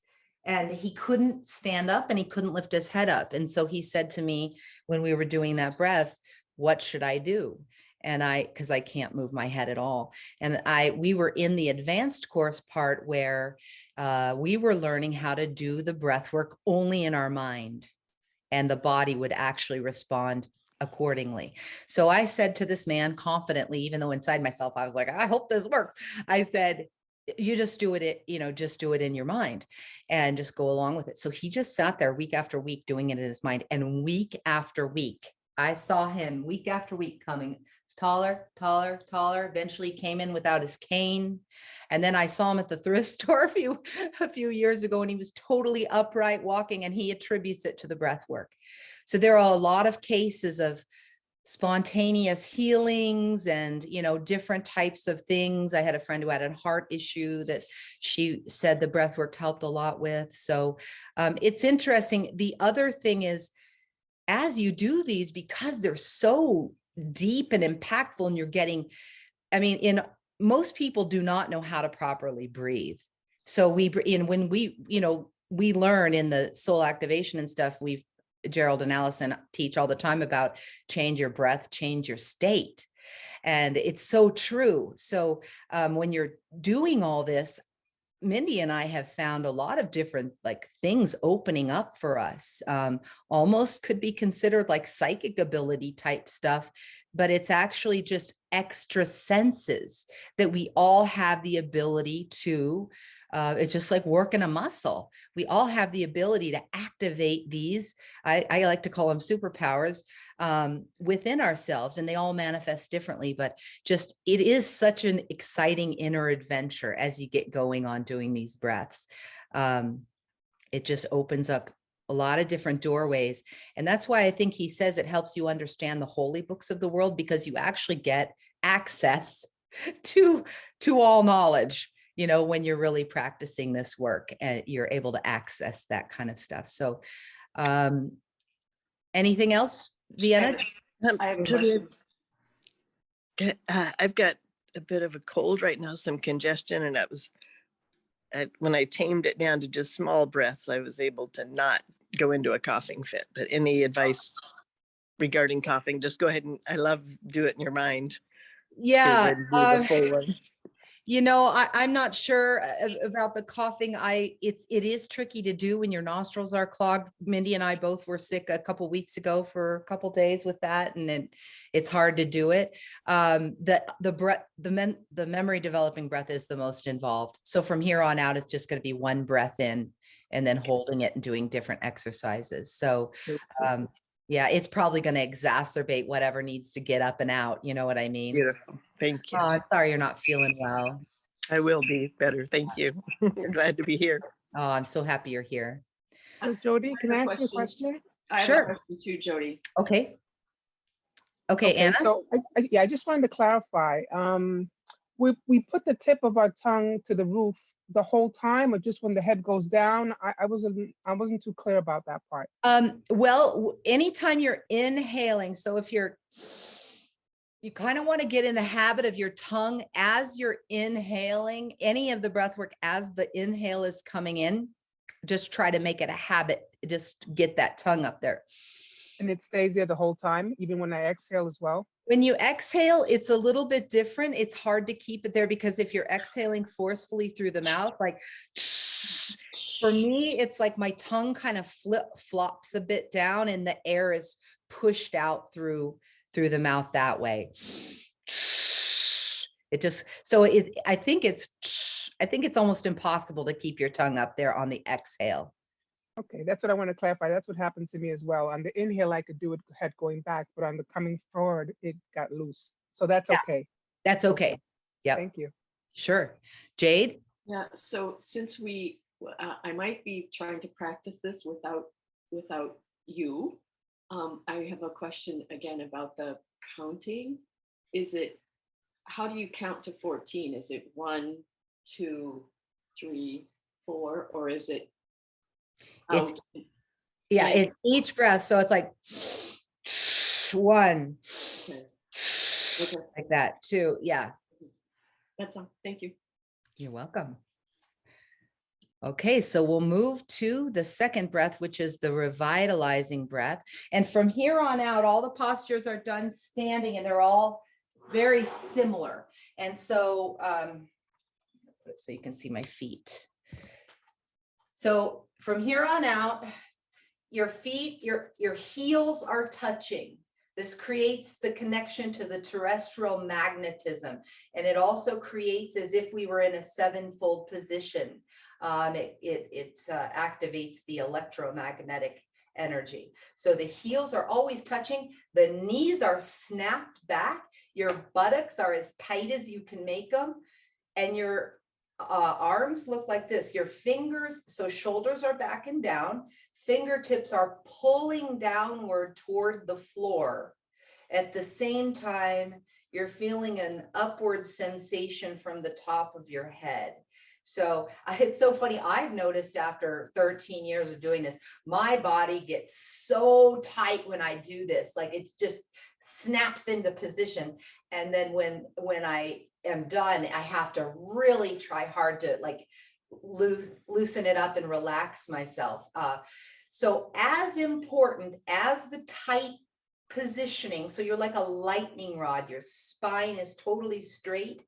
And he couldn't stand up and he couldn't lift his head up. And so he said to me when we were doing that breath, what should I do? And because I can't move my head at all. And we were in the advanced course part where we were learning how to do the breath work only in our mind, and the body would actually respond accordingly. So I said to this man confidently, even though inside myself, I was like, I hope this works. I said, you just do it, just do it in your mind and just go along with it. So he just sat there week after week doing it in his mind. And week after week, I saw him week after week coming taller, taller, taller. Eventually came in without his cane. And then I saw him at the thrift store a few years ago, and he was totally upright walking, and he attributes it to the breath work. So there are a lot of cases of spontaneous healings and, different types of things. I had a friend who had a heart issue that she said the breath work helped a lot with. So it's interesting. The other thing is, as you do these, because they're so deep and impactful, and you're getting, most people do not know how to properly breathe. So when we learn in the soul activation and stuff, Gerald and Allison teach all the time about change your breath, change your state. And it's so true. So when you're doing all this, Mindy and I have found a lot of different things opening up for us. Almost could be considered like psychic ability type stuff, but it's actually just extra senses that we all have the ability to. It's just like working a muscle. We all have the ability to activate these. I like to call them superpowers within ourselves, and they all manifest differently, but just, it is such an exciting inner adventure as you get going on doing these breaths. It just opens up a lot of different doorways. And that's why I think he says it helps you understand the holy books of the world, because you actually get access to all knowledge. When you're really practicing this work, and you're able to access that kind of stuff. So anything else, Vienna? I have a Julia, question. I've got a bit of a cold right now, some congestion, and when I tamed it down to just small breaths, I was able to not go into a coughing fit. But any advice regarding coughing, just go ahead and do it in your mind. Yeah. Do the full one. I'm not sure about the coughing. It is tricky to do when your nostrils are clogged. Mindy and I both were sick a couple weeks ago for a couple days with that, and then it's hard to do it. The breath, the memory developing breath is the most involved. So from here on out, it's just going to be one breath in and then holding it and doing different exercises. So yeah, it's probably going to exacerbate whatever needs to get up and out. You know what I mean? Beautiful. Thank you. Oh, I'm sorry you're not feeling well. I will be better. Thank you. Glad to be here. Oh, I'm so happy you're here. So Jody, can I have a ask you a question? I have Sure. a question too, Jody. Okay. Okay, Anna? So I just wanted to clarify. We put the tip of our tongue to the roof the whole time, or just when the head goes down? I wasn't too clear about that part. Well, anytime you're inhaling, so if you kind of want to get in the habit of your tongue as you're inhaling, any of the breath work as the inhale is coming in, just try to make it a habit. Just get that tongue up there. And it stays there the whole time, even when I exhale as well? When you exhale, it's a little bit different. It's hard to keep it there, because if you're exhaling forcefully through the mouth, like for me, it's like my tongue kind of flops a bit down and the air is pushed out through the mouth that way. It just, so I think it's almost impossible to keep your tongue up there on the exhale. Okay, that's what I want to clarify. That's what happened to me as well. On the inhale, I could do it head going back, but on the coming forward, it got loose. So that's okay. That's okay. Yeah. Thank you. Sure. Jade? Yeah, so since I might be trying to practice this without you. I have a question again about the counting. How do you count to 14? Is it 1, 2, 3, 4, or is it? It's each breath. So it's like 1, Okay. like that, 2. Yeah. That's all. Thank you. You're welcome. Okay, so we'll move to the second breath, which is the revitalizing breath. And from here on out, all the postures are done standing, and they're all very similar. And so, so you can see my feet. So from here on out, your feet, your heels are touching. This creates the connection to the terrestrial magnetism. And it also creates as if we were in a sevenfold position. It activates the electromagnetic energy. So the heels are always touching. The knees are snapped back. Your buttocks are as tight as you can make them. And your arms look like this. Your fingers, so shoulders are back and down. Fingertips are pulling downward toward the floor. At the same time, you're feeling an upward sensation from the top of your head. So it's so funny. I've noticed after 13 years of doing this, my body gets so tight when I do this, like it's just snaps into position. And then when I am done, I have to really try hard to like loosen it up and relax myself. So as important as the tight positioning, so you're like a lightning rod, your spine is totally straight,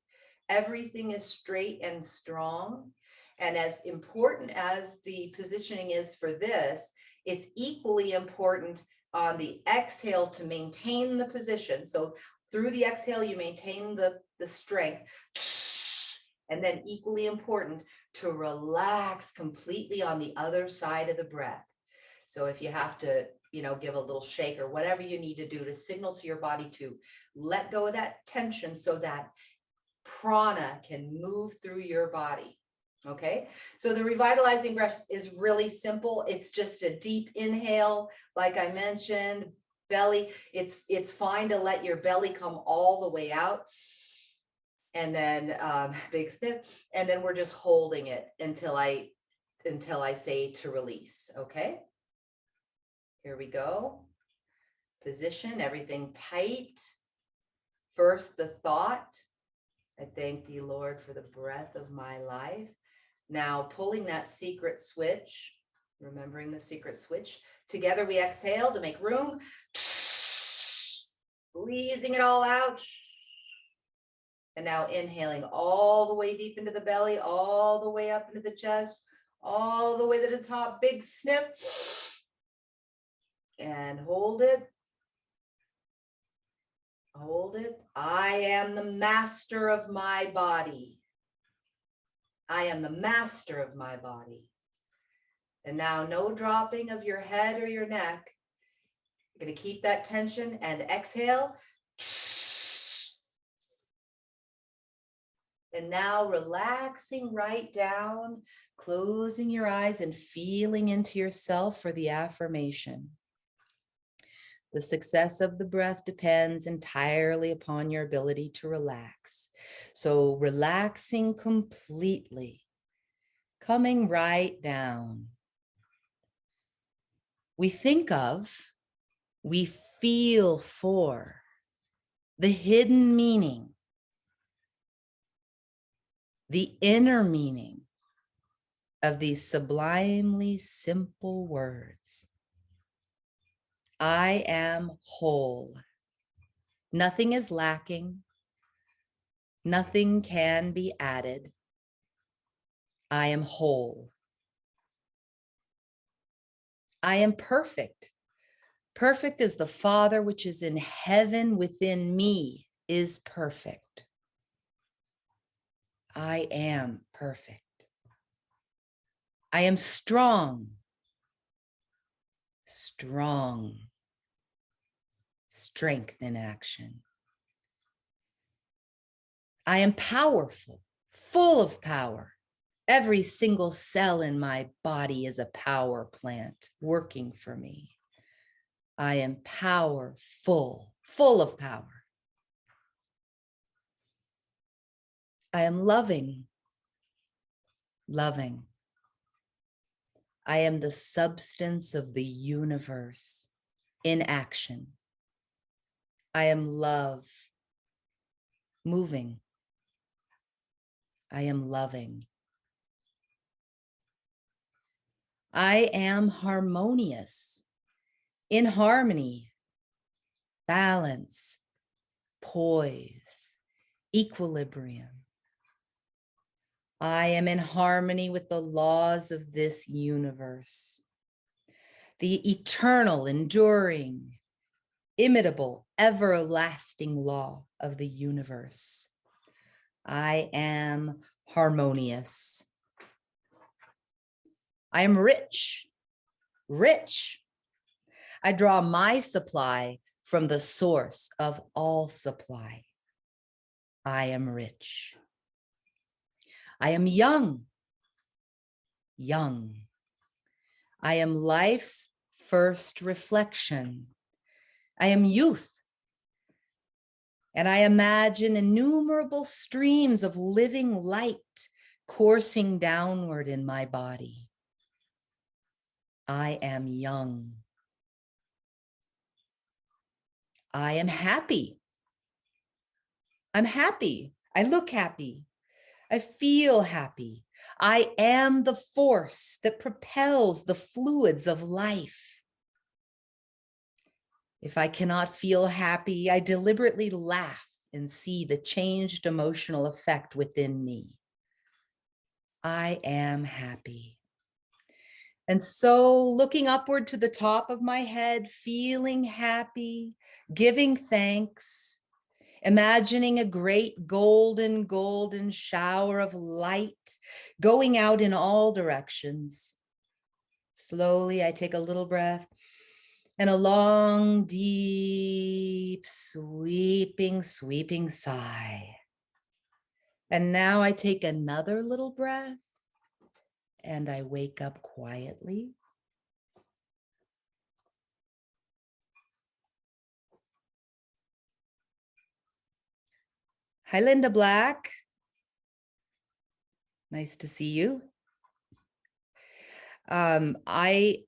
everything is straight and strong. And as important as the positioning is for this, it's equally important on the exhale to maintain the position. So through the exhale, you maintain the strength. And then equally important to relax completely on the other side of the breath. So if you have to, give a little shake or whatever you need to do to signal to your body to let go of that tension so that prana can move through your body. Okay, so the revitalizing breath is really simple. It's just a deep inhale, like I mentioned, belly. It's fine to let your belly come all the way out. And then big sniff, and then we're just holding it until I say to release. Okay, here we go. Position, everything tight. First, the thought, I thank thee, Lord, for the breath of my life. Now pulling that secret switch, remembering the secret switch. Together we exhale to make room, squeezing it all out. And now inhaling all the way deep into the belly, all the way up into the chest, all the way to the top, big sniff. And hold it. Hold it. I am the master of my body. I am the master of my body. And now no dropping of your head or your neck. You're going to keep that tension and exhale. And now relaxing right down, closing your eyes and feeling into yourself for the affirmation. The success of the breath depends entirely upon your ability to relax. So relaxing completely, coming right down. We think of, we feel for the hidden meaning, the inner meaning of these sublimely simple words. I am whole. Nothing is lacking. Nothing can be added. I am whole. I am perfect. Perfect as the Father which is in heaven within me is perfect. I am perfect. I am strong. Strong. Strength in action. I am powerful, full of power. Every single cell in my body is a power plant working for me. I am powerful, full of power. I am loving, loving. I am the substance of the universe in action. I am love, moving. I am loving. I am harmonious, in harmony, balance, poise, equilibrium. I am in harmony with the laws of this universe, the eternal, enduring, imitable, everlasting law of the universe. I am harmonious. I am rich, rich. I draw my supply from the source of all supply. I am rich. I am young, young. I am life's first reflection. I am youth. And I imagine innumerable streams of living light coursing downward in my body. I am young. I am happy. I'm happy. I look happy. I feel happy. I am the force that propels the fluids of life. If I cannot feel happy, I deliberately laugh and see the changed emotional effect within me. I am happy. And so looking upward to the top of my head, feeling happy, giving thanks, imagining a great golden shower of light going out in all directions. Slowly, I take a little breath and a long, deep, sweeping sigh. And now I take another little breath and I wake up quietly. Hi, Linda Black. Nice to see you. Hi,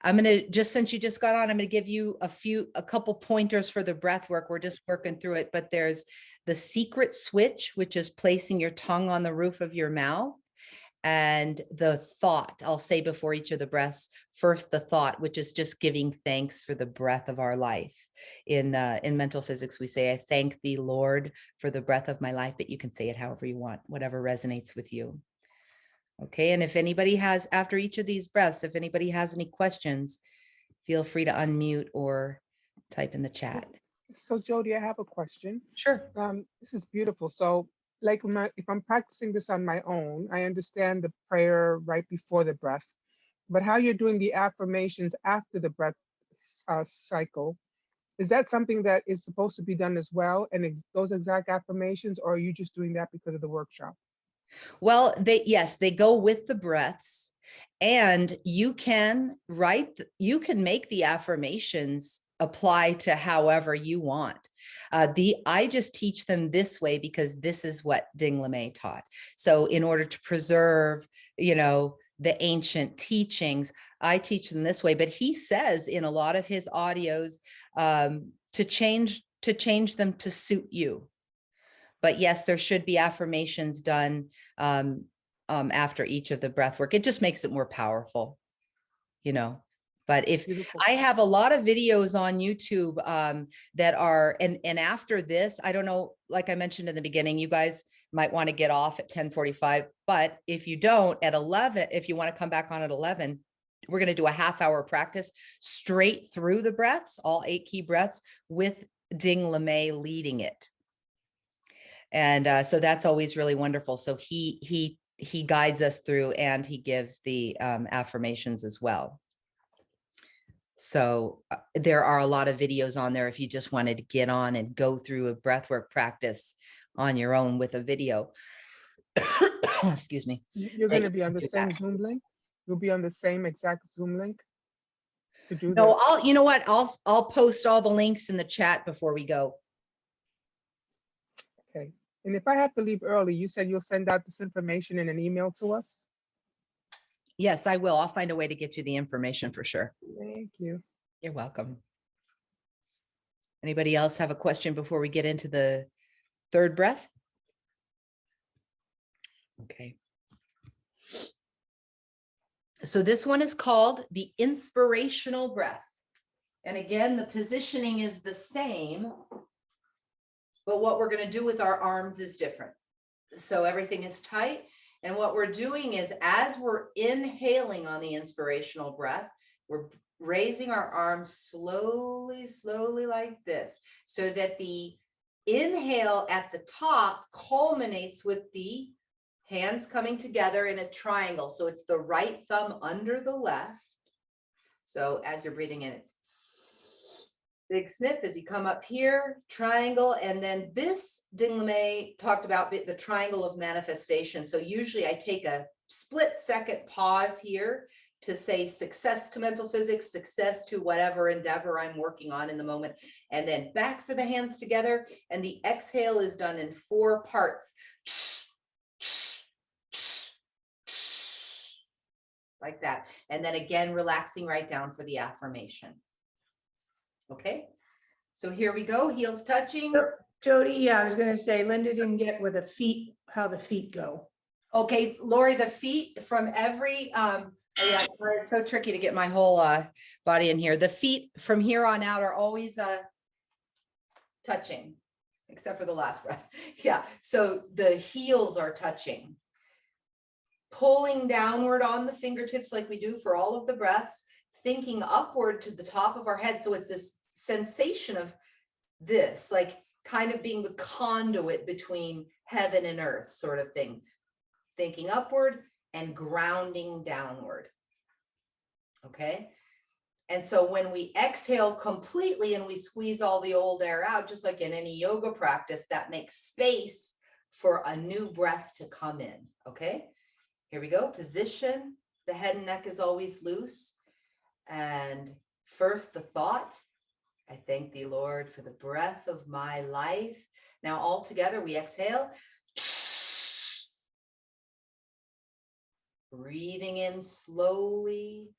I'm gonna, just since you just got on, I'm gonna give you a couple pointers for the breath work. We're just working through it, but there's the secret switch, which is placing your tongue on the roof of your mouth. And the thought, I'll say before each of the breaths, first the thought, which is just giving thanks for the breath of our life. In mental physics, we say, I thank thee, Lord, for the breath of my life, but you can say it however you want, whatever resonates with you. Okay, and if anybody has, after each of these breaths, if anybody has any questions, feel free to unmute or type in the chat. So Jody, I have a question. Sure. This is beautiful. So like if I'm practicing this on my own, I understand the prayer right before the breath, but how you're doing the affirmations after the breath cycle, is that something that is supposed to be done as well? And those exact affirmations, or are you just doing that because of the workshop? Well, yes, they go with the breaths, and you can make the affirmations apply to however you want. I just teach them this way because this is what Ding Lamay taught. So in order to preserve, the ancient teachings, I teach them this way, but he says in a lot of his audios to change them to suit you. But yes, there should be affirmations done after each of the breath work. It just makes it more powerful, But if beautiful. I have a lot of videos on YouTube that are, and after this, I don't know, like I mentioned in the beginning, you guys might want to get off at 10:45, but if you don't, at 11, if you want to come back on at 11, we're going to do a half-hour practice straight through the breaths, all 8 key breaths, with Ding Lamay leading it. And so that's always really wonderful. So he guides us through, and he gives the affirmations as well. So there are a lot of videos on there if you just wanted to get on and go through a breathwork practice on your own with a video. Excuse me. You're going to be on the same Zoom link? You'll be on the same exact Zoom link to do that? No, you know what? I'll post all the links in the chat before we go. Okay. And if I have to leave early, you said you'll send out this information in an email to us? Yes, I will. I'll find a way to get you the information for sure. Thank you. You're welcome. Anybody else have a question before we get into the third breath? Okay. So this one is called the inspirational breath. And again, the positioning is the same, but what we're going to do with our arms is different. So everything is tight. And what we're doing is, as we're inhaling on the inspirational breath, we're raising our arms slowly, slowly like this, so that the inhale at the top culminates with the hands coming together in a triangle. So it's the right thumb under the left. So as you're breathing in, it's big sniff as you come up here, triangle. And then this Ding LeMay talked about the triangle of manifestation. So usually I take a split second pause here to say success to mental physics, success to whatever endeavor I'm working on in the moment. And then backs of the hands together. And the exhale is done in 4 parts. Like that. And then again, relaxing right down for the affirmation. Okay, so here we go, heels touching. Jody, yeah, I was gonna say, Linda didn't get with the feet, how the feet go. Okay, Lori, the feet from every, oh yeah, it's so tricky to get my whole body in here. The feet from here on out are always touching, except for the last breath. Yeah, so the heels are touching. Pulling downward on the fingertips like we do for all of the breaths, thinking upward to the top of our head. So it's this sensation of this, like kind of being the conduit between heaven and earth sort of thing. Thinking upward and grounding downward. Okay. And so when we exhale completely and we squeeze all the old air out, just like in any yoga practice, that makes space for a new breath to come in. Okay. Here we go. Position. The head and neck is always loose. And first the thought, I thank thee, Lord, for the breath of my life. Now all together we exhale. Breathing in slowly,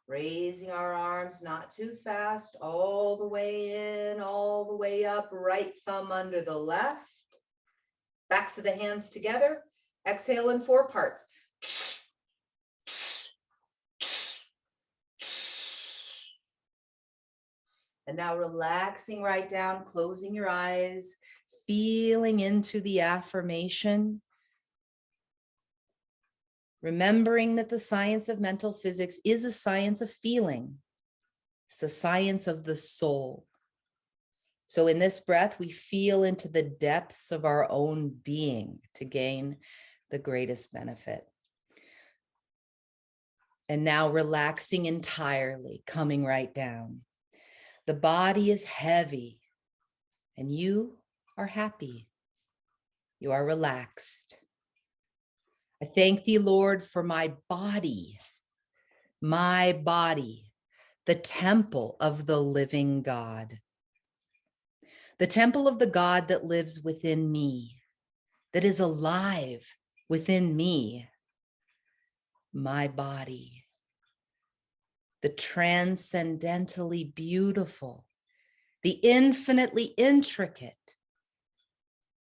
raising our arms, not too fast, all the way in, all the way up, right thumb under the left. Backs of the hands together. Exhale in 4 parts. And now relaxing right down, closing your eyes, feeling into the affirmation. Remembering that the science of mental physics is a science of feeling. It's a science of the soul. So in this breath, we feel into the depths of our own being to gain the greatest benefit. And now relaxing entirely, coming right down. The body is heavy and you are happy. You are relaxed. I thank thee, Lord, for my body, the temple of the living God, the temple of the God that lives within me, that is alive within me, my body, the transcendentally beautiful, the infinitely intricate,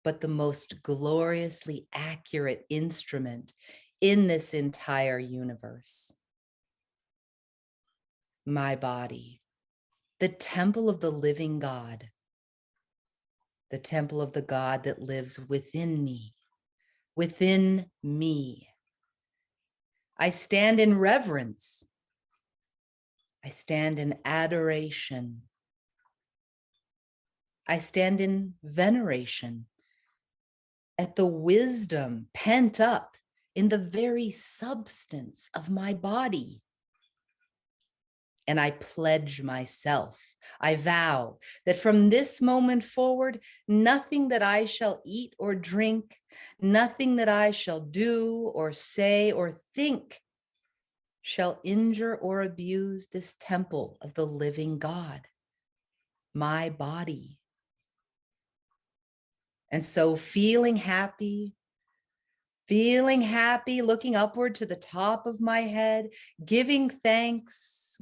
but the most gloriously accurate instrument in this entire universe. My body, the temple of the living God, the temple of the God that lives within me, within me. I stand in reverence. I stand in adoration. I stand in veneration at the wisdom pent up in the very substance of my body. And I pledge myself, I vow that from this moment forward, nothing that I shall eat or drink, nothing that I shall do or say or think shall injure or abuse this temple of the living God, my body. And so feeling happy, looking upward to the top of my head, giving thanks,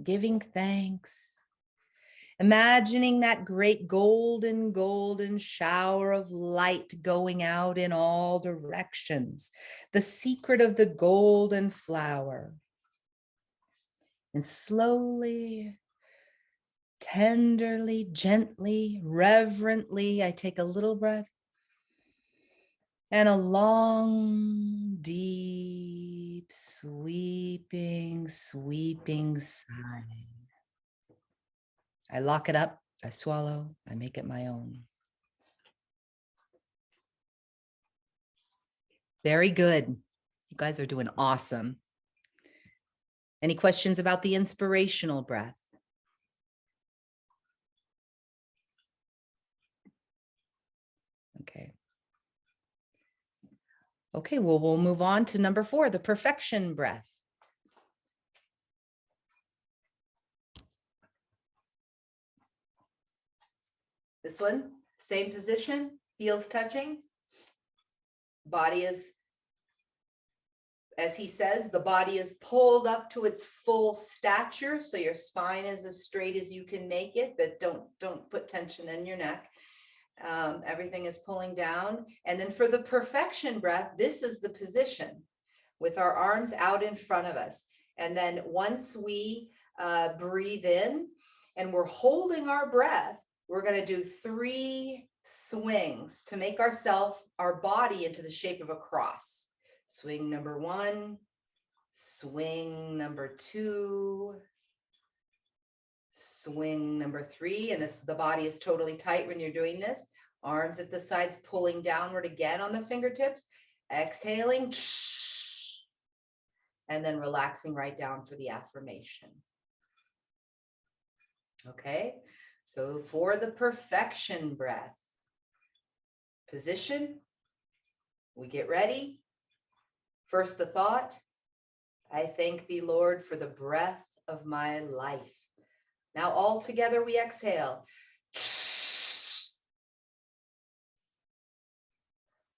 imagining that great golden shower of light going out in all directions, the secret of the golden flower. And slowly, tenderly, gently, reverently, I take a little breath and a long, deep, sweeping sigh. I lock it up, I swallow, I make it my own. Very good. You guys are doing awesome. Any questions about the inspirational breath? Okay. Okay, well, we'll move on to number 4, the perfection breath. This one, same position, heels touching. Body is, as he says, the body is pulled up to its full stature. So your spine is as straight as you can make it, but don't put tension in your neck. Everything is pulling down. And then for the perfection breath, this is the position with our arms out in front of us. And then once we breathe in and we're holding our breath, we're going to do 3 swings to make our body into the shape of a cross. Swing number 1, swing number 2, swing number 3. And the body is totally tight when you're doing this. Arms at the sides pulling downward again on the fingertips, exhaling, and then relaxing right down for the affirmation. Okay, so for the perfection breath, position, we get ready. First, the thought, I thank thee, Lord, for the breath of my life. Now all together we exhale.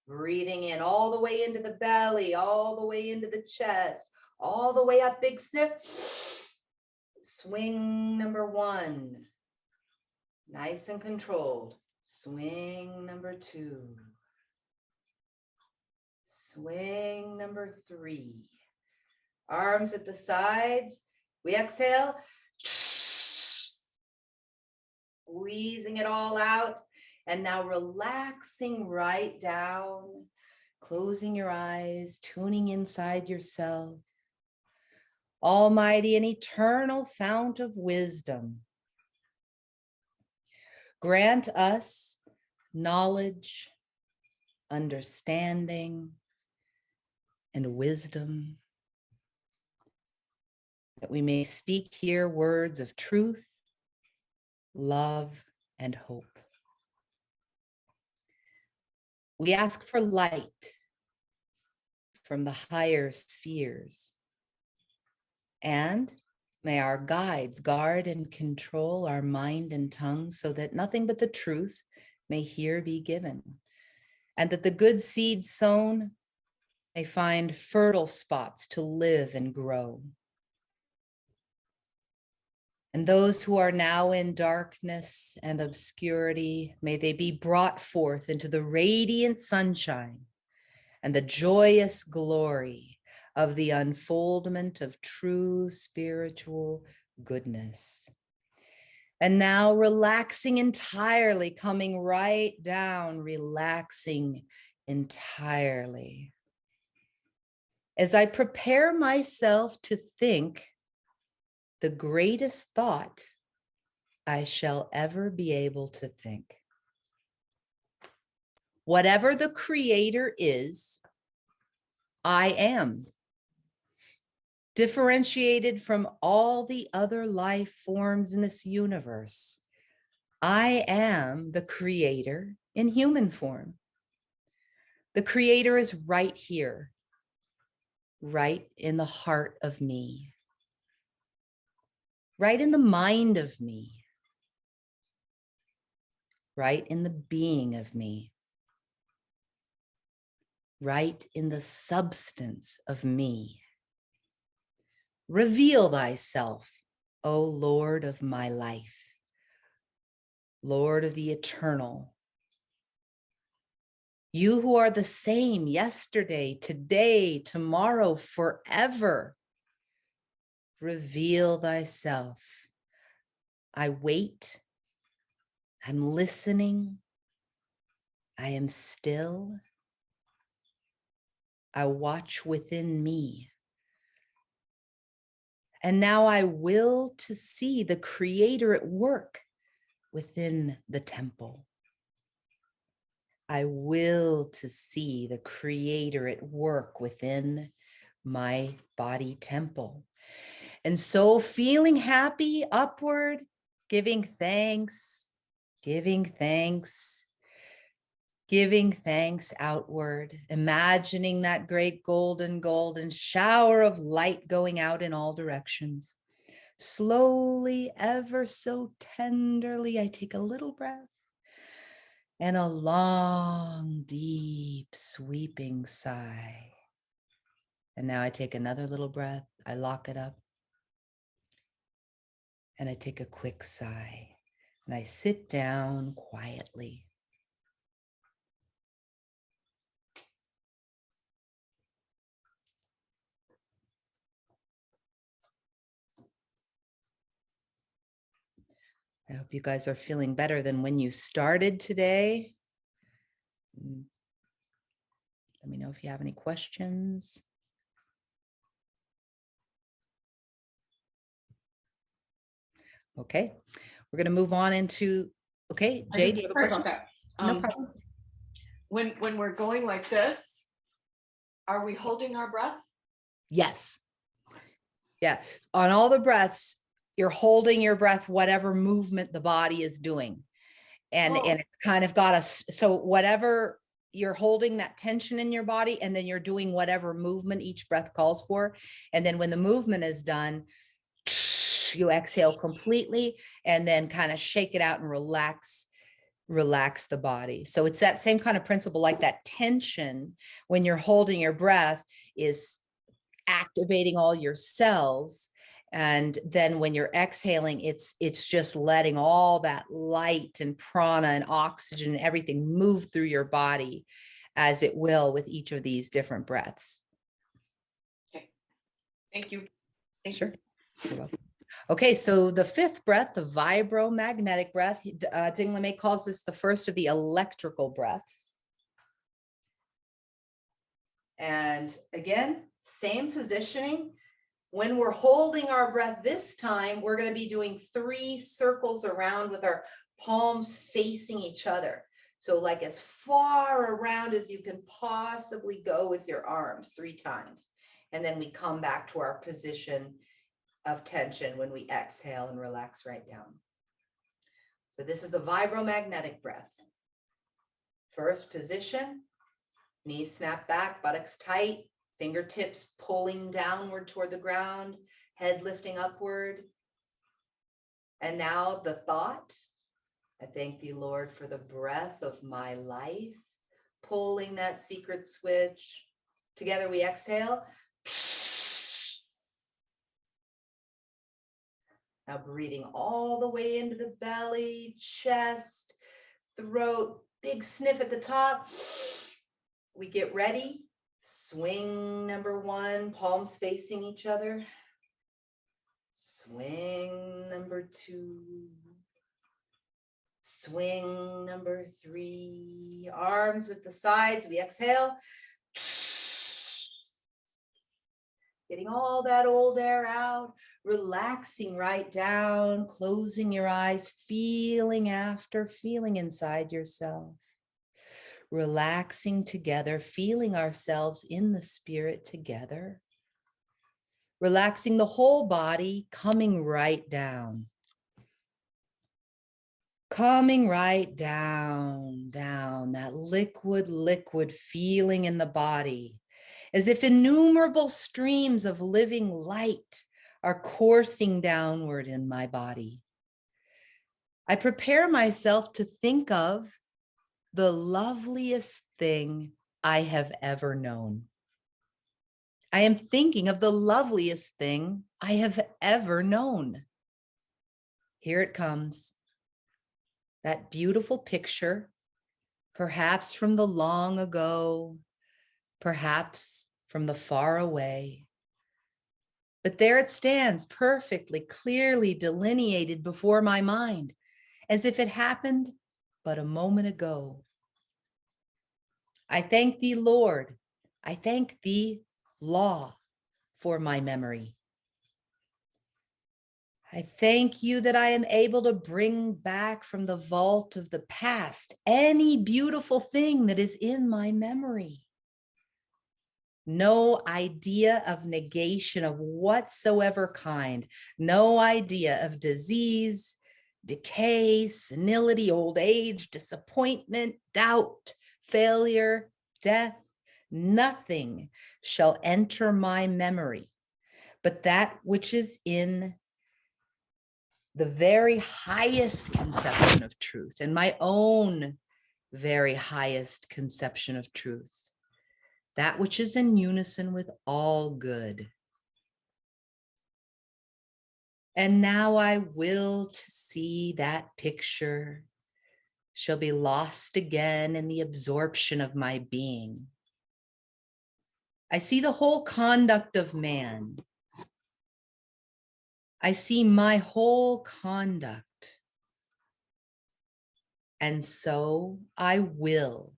Breathing in all the way into the belly, all the way into the chest, all the way up, big sniff. Swing number 1, nice and controlled. Swing number 2. Swing number 3. Arms at the sides. We exhale. Squeezing it all out. And now relaxing right down, closing your eyes, tuning inside yourself. Almighty and eternal fount of wisdom, grant us knowledge, understanding, and wisdom, that we may speak here words of truth, love, and hope. We ask for light from the higher spheres, and may our guides guard and control our mind and tongue so that nothing but the truth may here be given, and that the good seeds sown may find fertile spots to live and grow. And those who are now in darkness and obscurity, may they be brought forth into the radiant sunshine and the joyous glory of the unfoldment of true spiritual goodness. And now relaxing entirely, coming right down, relaxing entirely. As I prepare myself to think the greatest thought I shall ever be able to think. Whatever the creator is, I am. Differentiated from all the other life forms in this universe, I am the creator in human form. The creator is right here, right in the heart of me. Right in the mind of me, right in the being of me, right in the substance of me. Reveal thyself, O Lord of my life, Lord of the eternal. You who are the same yesterday, today, tomorrow, forever. Reveal thyself. I wait. I'm listening. I am still. I watch within me. And now I will to see the creator at work within the temple. I will to see the Creator at work within my body temple. And so feeling happy upward, giving thanks, giving thanks, giving thanks outward, imagining that great golden shower of light going out in all directions. Slowly, ever so tenderly, I take a little breath and a long, deep, sweeping sigh. And now I take another little breath, I lock it up, and I take a quick sigh, and I sit down quietly. I hope you guys are feeling better than when you started today. Let me know if you have any questions. Okay, we're going to move on into, okay, Jay, do you have a Sorry question? about that. No problem. When we're going like this, are we holding our breath? Yes. Yeah. On all the breaths, you're holding your breath, whatever movement the body is doing. And it's kind of got us. So whatever you're holding that tension in your body, and then you're doing whatever movement each breath calls for. And then when the movement is done, you exhale completely and then kind of shake it out and relax the body. So it's that same kind of principle, like that tension when you're holding your breath is activating all your cells. And then when you're exhaling, it's just letting all that light and prana and oxygen and everything move through your body as it will with each of these different breaths. Okay. Thank you. Sure. You're welcome. Okay, so the fifth breath, the vibromagnetic breath, Ding LeMay calls this the first of the electrical breaths. And again, same positioning. When we're holding our breath this time, we're going to be doing 3 circles around with our palms facing each other. So like as far around as you can possibly go with your arms 3 times. And then we come back to our position of tension when we exhale and relax right down. So this is the vibromagnetic breath. First position, knees snap back, buttocks tight, fingertips pulling downward toward the ground, head lifting upward. And now the thought, I thank thee, Lord, for the breath of my life, pulling that secret switch. Together we exhale. Now breathing all the way into the belly, chest, throat, big sniff at the top. We get ready. Swing number 1, palms facing each other. Swing number 2. Swing number 3. Arms at the sides. We exhale. Getting all that old air out, relaxing right down, closing your eyes, feeling inside yourself. Relaxing together, feeling ourselves in the spirit together. Relaxing the whole body, coming right down. Coming right down, that liquid feeling in the body. As if innumerable streams of living light are coursing downward in my body. I prepare myself to think of the loveliest thing I have ever known. I am thinking of the loveliest thing I have ever known. Here it comes. That beautiful picture, perhaps from the long ago, perhaps from the far away. But there it stands, perfectly, clearly delineated before my mind, as if it happened but a moment ago. I thank thee, Lord. I thank thee, law, for my memory. I thank you that I am able to bring back from the vault of the past any beautiful thing that is in my memory. No idea of negation of whatsoever kind, no idea of disease, decay, senility, old age, disappointment, doubt, failure, death. Nothing shall enter my memory, but that which is in the very highest conception of truth, and my own very highest conception of truth, that which is in unison with all good. And now I will to see that picture shall be lost again in the absorption of my being. I see the whole conduct of man. I see my whole conduct. And so I will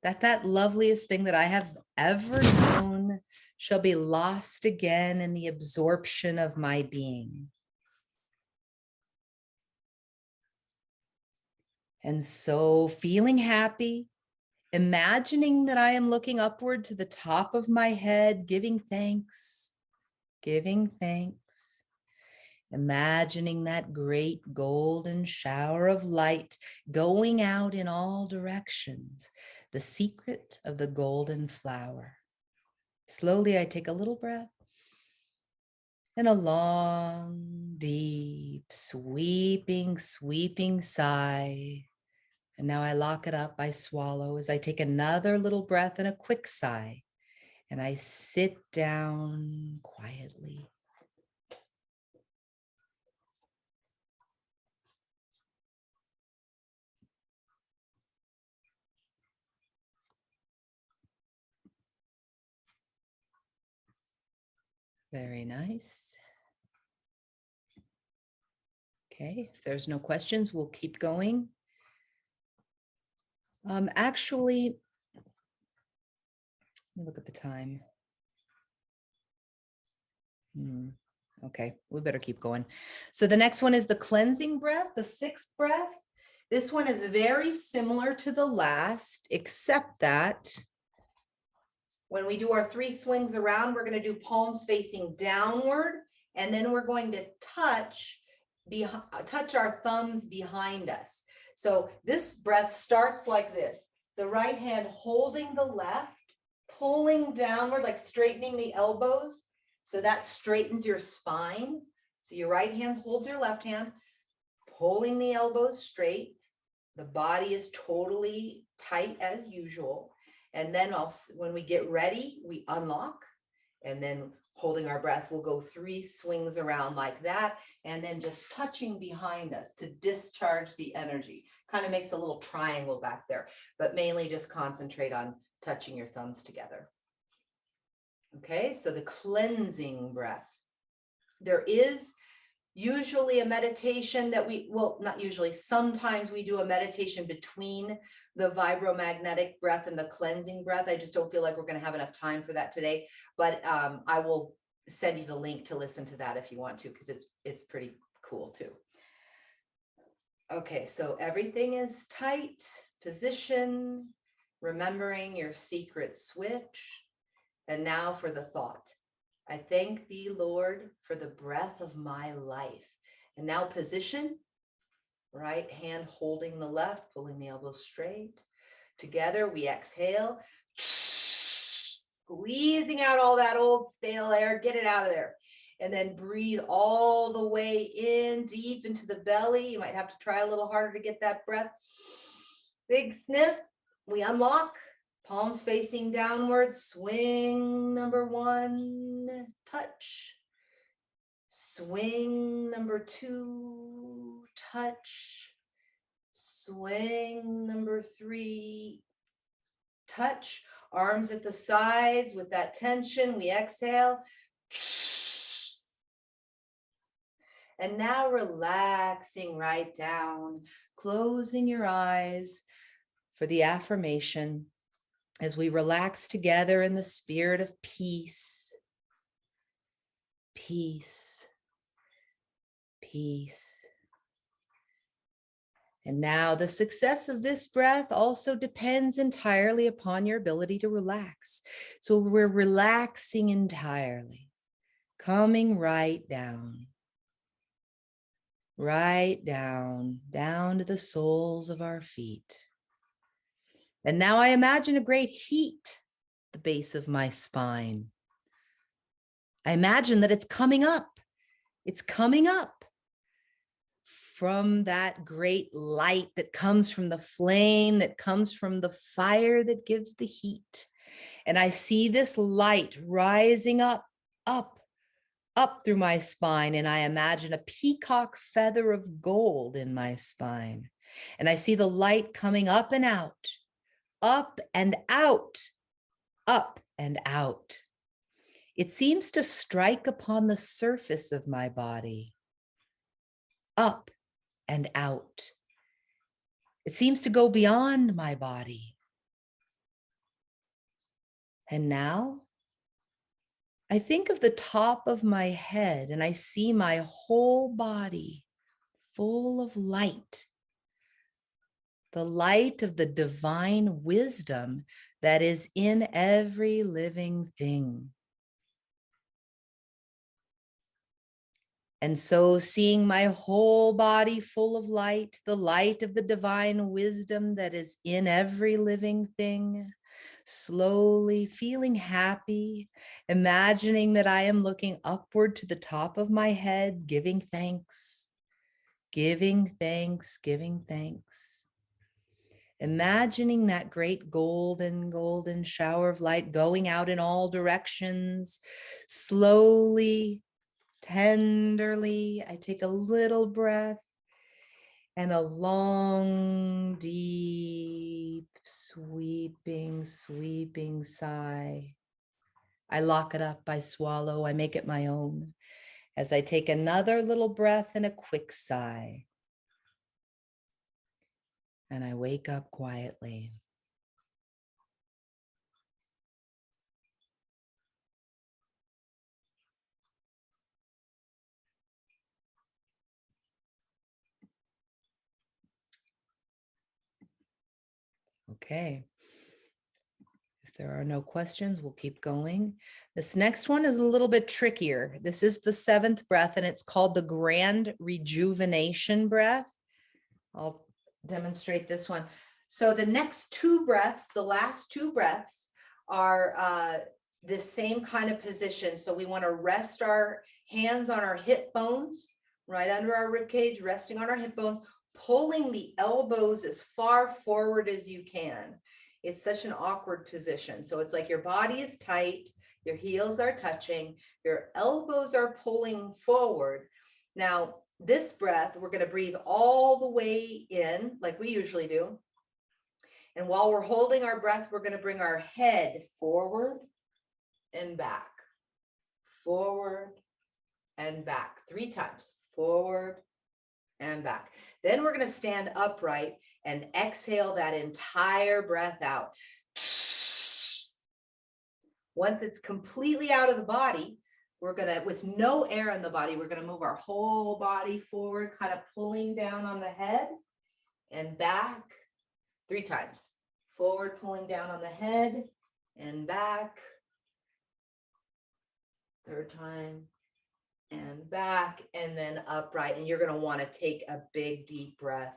that loveliest thing that I have ever known shall be lost again in the absorption of my being. And so feeling happy, imagining that I am looking upward to the top of my head, giving thanks, imagining that great golden shower of light going out in all directions, the secret of the golden flower. Slowly, I take a little breath and a long, deep, sweeping sigh. And now I lock it up, I swallow as I take another little breath and a quick sigh. And I sit down quietly. Very nice. Okay, if there's no questions, we'll keep going. Actually, let me look at the time. Okay, we better keep going. So the next one is the cleansing breath, the sixth breath. This one is very similar to the last, except that when we do our 3 swings around, we're going to do palms facing downward, and then we're going to touch our thumbs behind us. So this breath starts like this. The right hand holding the left, pulling downward, like straightening the elbows. So that straightens your spine. So your right hand holds your left hand, pulling the elbows straight. The body is totally tight as usual. And then when we get ready, we unlock, and then holding our breath, we'll go 3 swings around like that, and then just touching behind us to discharge the energy. Kind of makes a little triangle back there, but mainly just concentrate on touching your thumbs together. Okay, so the cleansing breath. There is usually a meditation that not usually, sometimes we do a meditation between the vibromagnetic breath and the cleansing breath. I just don't feel like we're going to have enough time for that today, but I will send you the link to listen to that if you want to, because it's pretty cool too. Okay, so everything is tight, position, remembering your secret switch. And now for the thought. I thank thee, Lord, for the breath of my life. And now position, right hand holding the left, pulling the elbows straight. Together we exhale, squeezing out all that old stale air, get it out of there. And then breathe all the way in, deep into the belly. You might have to try a little harder to get that breath. Big sniff, we unlock. Palms facing downward, swing number 1, touch. Swing number 2, touch. Swing number 3, touch. Arms at the sides with that tension, we exhale. And now relaxing right down, closing your eyes for the affirmation. As we relax together in the spirit of peace, peace, peace. And now the success of this breath also depends entirely upon your ability to relax. So we're relaxing entirely, coming right down to the soles of our feet. And now I imagine a great heat at the base of my spine. I imagine that it's coming up. It's coming up from that great light that comes from the flame, that comes from the fire that gives the heat. And I see this light rising up through my spine. And I imagine a peacock feather of gold in my spine. And I see the light coming up and out, up and out, up and out. It seems to strike upon the surface of my body, up and out. It seems to go beyond my body. And now I think of the top of my head and I see my whole body full of light, the light of the divine wisdom that is in every living thing. And so seeing my whole body full of light, the light of the divine wisdom that is in every living thing, slowly feeling happy, imagining that I am looking upward to the top of my head, giving thanks, giving thanks, giving thanks. Imagining that great golden shower of light going out in all directions, slowly, tenderly, I take a little breath and a long, deep, sweeping sigh. I lock it up, I swallow, I make it my own as I take another little breath and a quick sigh. And I wake up quietly. Okay. If there are no questions, we'll keep going. This next one is a little bit trickier. This is the 7th breath, and it's called the grand rejuvenation breath. I'll demonstrate this one. So the next 2 breaths, the last 2 breaths, are this same kind of position. So we want to rest our hands on our hip bones, right under our rib cage, resting on our hip bones, pulling the elbows as far forward as you can. It's such an awkward position. So it's like your body is tight, your heels are touching, your elbows are pulling forward. Now, this breath, we're going to breathe all the way in, like we usually do. And while we're holding our breath, we're going to bring our head forward and back, forward and back, 3 times, forward and back. Then we're going to stand upright and exhale that entire breath out. Once it's completely out of the body, we're going to, with no air in the body, we're going to move our whole body forward, kind of pulling down on the head and back 3 times. Forward, pulling down on the head and back. 3rd time. And back, and then upright. And you're going to want to take a big, deep breath.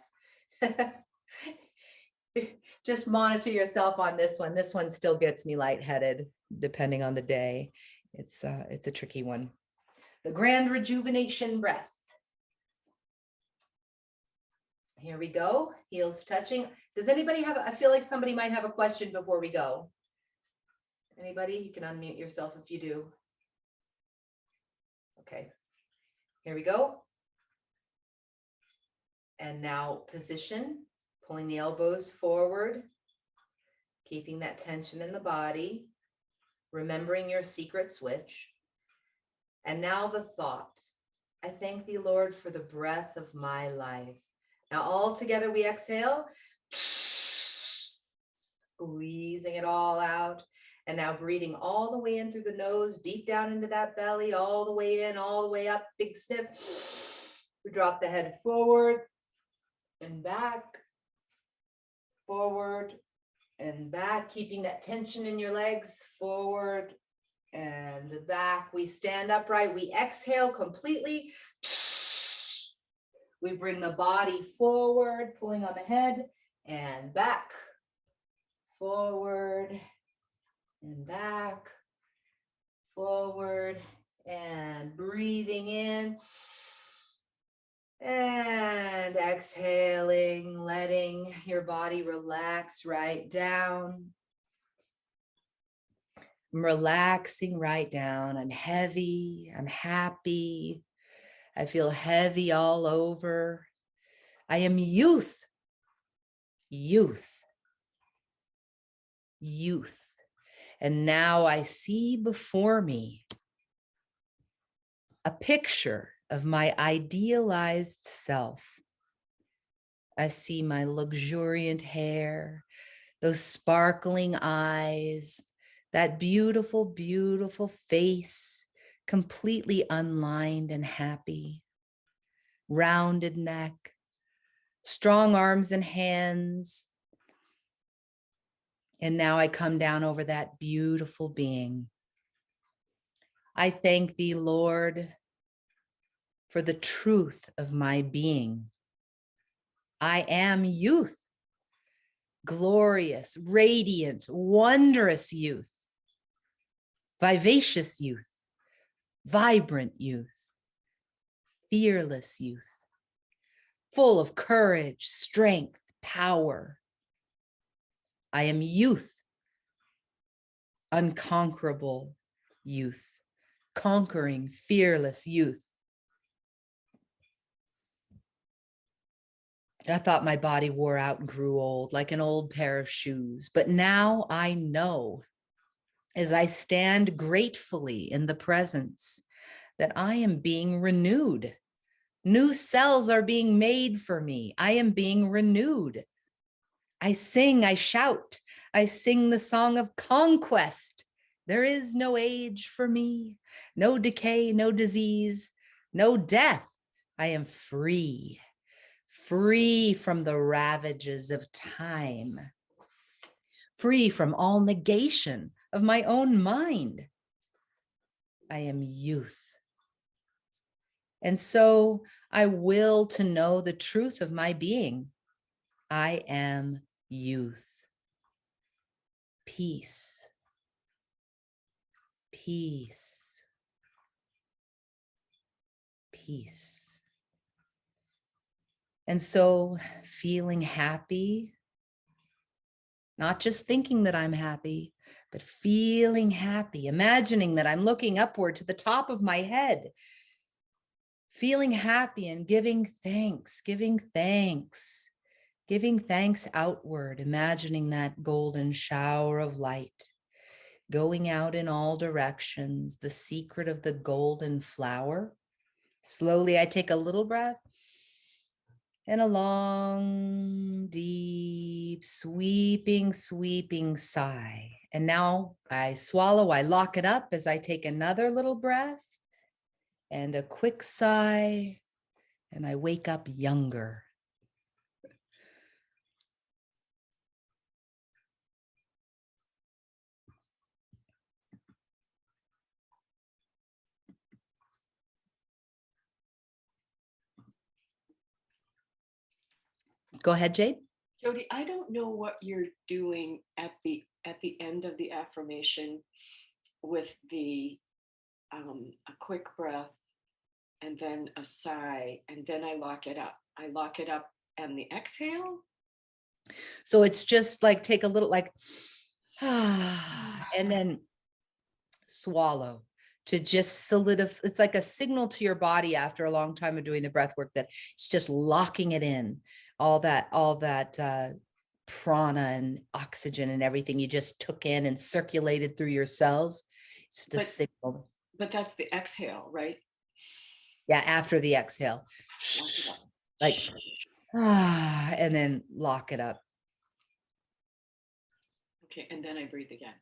Just monitor yourself on this one. This one still gets me lightheaded, depending on the day. It's a tricky one. The grand rejuvenation breath. Here we go. Heels touching. Does anybody have, I feel like somebody might have a question before we go. Anybody? You can unmute yourself if you do. Okay, here we go. And now position, pulling the elbows forward, keeping that tension in the body, remembering your secret switch. And now the thought, I thank thee, Lord, for the breath of my life. Now all together we exhale, squeezing it all out. And now breathing all the way in through the nose, deep down into that belly, all the way in, all the way up, big sip. We drop the head forward and back, forward and back, keeping that tension in your legs, forward and back. We stand upright. We exhale completely. We bring the body forward, pulling on the head and back, forward and back, forward and breathing in and exhaling, letting your body relax right down. I'm relaxing right down. I'm heavy. I'm happy. I feel heavy all over. I am youth, youth, youth. And now I see before me a picture of my idealized self. I see my luxuriant hair, those sparkling eyes, that beautiful, beautiful face, completely unlined and happy, rounded neck, strong arms and hands. And now I come down over that beautiful being. I thank thee, Lord, for the truth of my being. I am youth, glorious, radiant, wondrous youth, vivacious youth, vibrant youth, fearless youth, full of courage, strength, power. I am youth, unconquerable youth, conquering, fearless youth. I thought my body wore out and grew old like an old pair of shoes, but now I know, as I stand gratefully in the presence, that I am being renewed. New cells are being made for me. I am being renewed. I sing, I shout, I sing the song of conquest. There is no age for me, no decay, no disease, no death. I am free, free from the ravages of time, free from all negation of my own mind. I am youth. And so I will to know the truth of my being. I am youth. Peace. Peace. Peace. And so feeling happy, not just thinking that I'm happy, but feeling happy, imagining that I'm looking upward to the top of my head, feeling happy and giving thanks, giving thanks outward, imagining that golden shower of light going out in all directions, the secret of the golden flower. Slowly, I take a little breath and a long, deep, sweeping sigh. And now I swallow, I lock it up as I take another little breath and a quick sigh, and I wake up younger. Go ahead, Jade. Jody, I don't know what you're doing at the end of the affirmation with the a quick breath and then a sigh, and then I lock it up. I lock it up and the exhale. So it's just like take a little like, and then swallow to just solidify. It's like a signal to your body after a long time of doing the breath work that it's just locking it in. All that prana and oxygen and everything you just took in and circulated through your cells. It's just a signal. But that's the exhale, right? Yeah, after the exhale. Like, and then lock it up. Okay, and then I breathe again.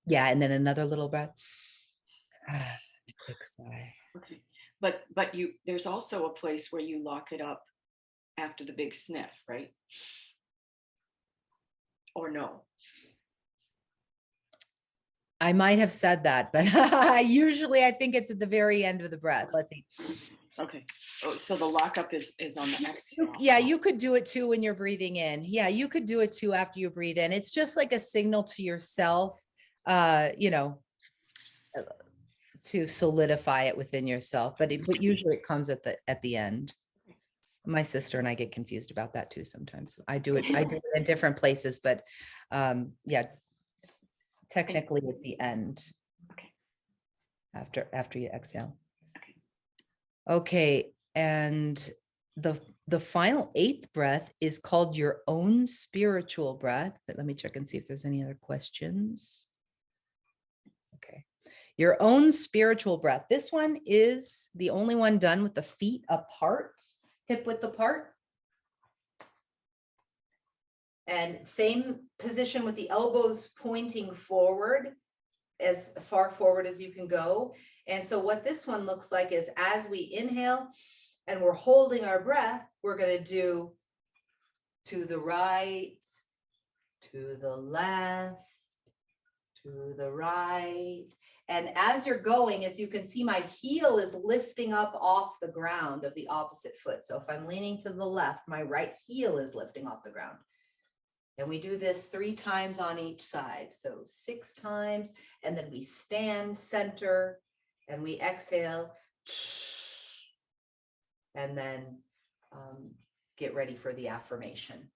Yeah, and then another little breath. A quick sigh. Okay, but there's also a place where you lock it up after the big sniff, right? Or no? I might have said that, but usually I think it's at the very end of the breath. Let's see. Okay. Oh, so the lockup is on the exhale. Yeah, you could do it too when you're breathing in. Yeah, you could do it too after you breathe in. It's just like a signal to yourself, you know, to solidify it within yourself. But usually it comes at the end. My sister and I get confused about that too sometimes. I do it in different places, but yeah, technically at the end. Okay. After you exhale. Okay. Okay, and the final 8th breath is called your own spiritual breath. But let me check and see if there's any other questions. Okay. Your own spiritual breath. This one is the only one done with the feet apart, hip width apart. And same position with the elbows pointing forward, as far forward as you can go. And so what this one looks like is as we inhale and we're holding our breath, we're going to do to the right, to the left, to the right. And as you're going, as you can see, my heel is lifting up off the ground of the opposite foot. So if I'm leaning to the left, my right heel is lifting off the ground. And we do this 3 times on each side. So 6 times, and then we stand center and we exhale. And then get ready for the affirmation.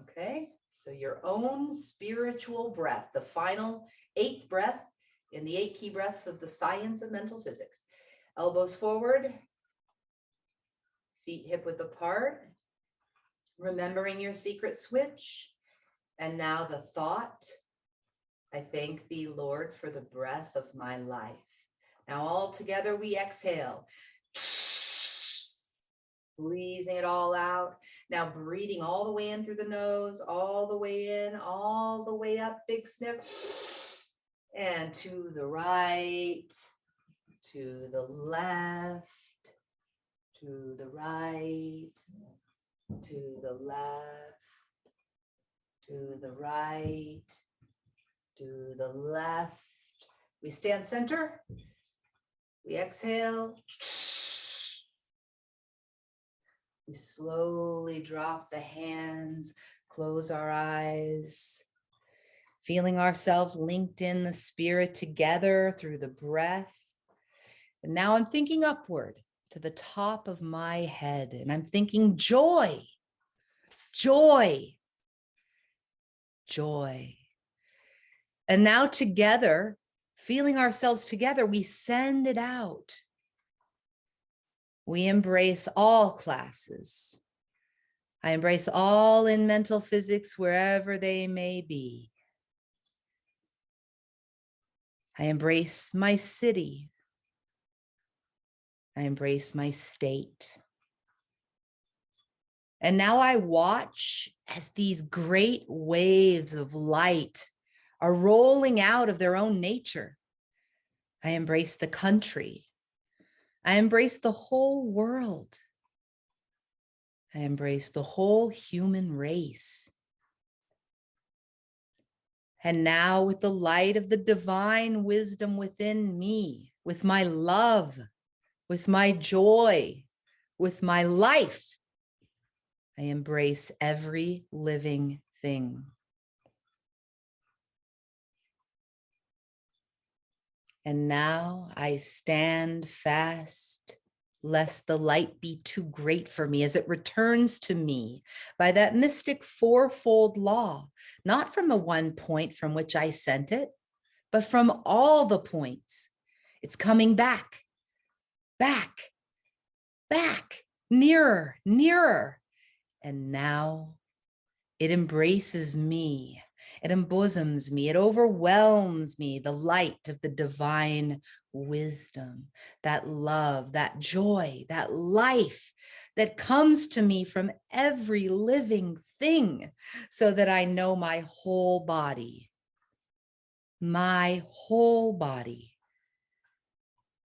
Okay, so your own spiritual breath, the final 8th breath in the 8 key breaths of the science of mental physics. Elbows forward, feet hip width apart. Remembering your secret switch. And now the thought, I thank thee, Lord, for the breath of my life. Now all together we exhale. Squeezing it all out. Now breathing all the way in through the nose, all the way in, all the way up, big sniff. And to the right, to the left, to the right, to the left, to the right, to the left. We stand center. We exhale. We slowly drop the hands, close our eyes, feeling ourselves linked in the spirit together through the breath. And now I'm thinking upward to the top of my head, and I'm thinking joy, joy, joy. And now together, feeling ourselves together, we send it out. We embrace all classes. I embrace all in mental physics wherever they may be. I embrace my city. I embrace my state. And now I watch as these great waves of light are rolling out of their own nature. I embrace the country. I embrace the whole world. I embrace the whole human race. And now with the light of the divine wisdom within me, with my love, with my joy, with my life, I embrace every living thing. And now I stand fast, lest the light be too great for me as it returns to me by that mystic 4-fold law, not from the one point from which I sent it, but from all the points. It's coming back, back, back, nearer, nearer. And now it embraces me. It embosoms me. It overwhelms me, the light of the divine wisdom, that love, that joy, that life that comes to me from every living thing, so that I know my whole body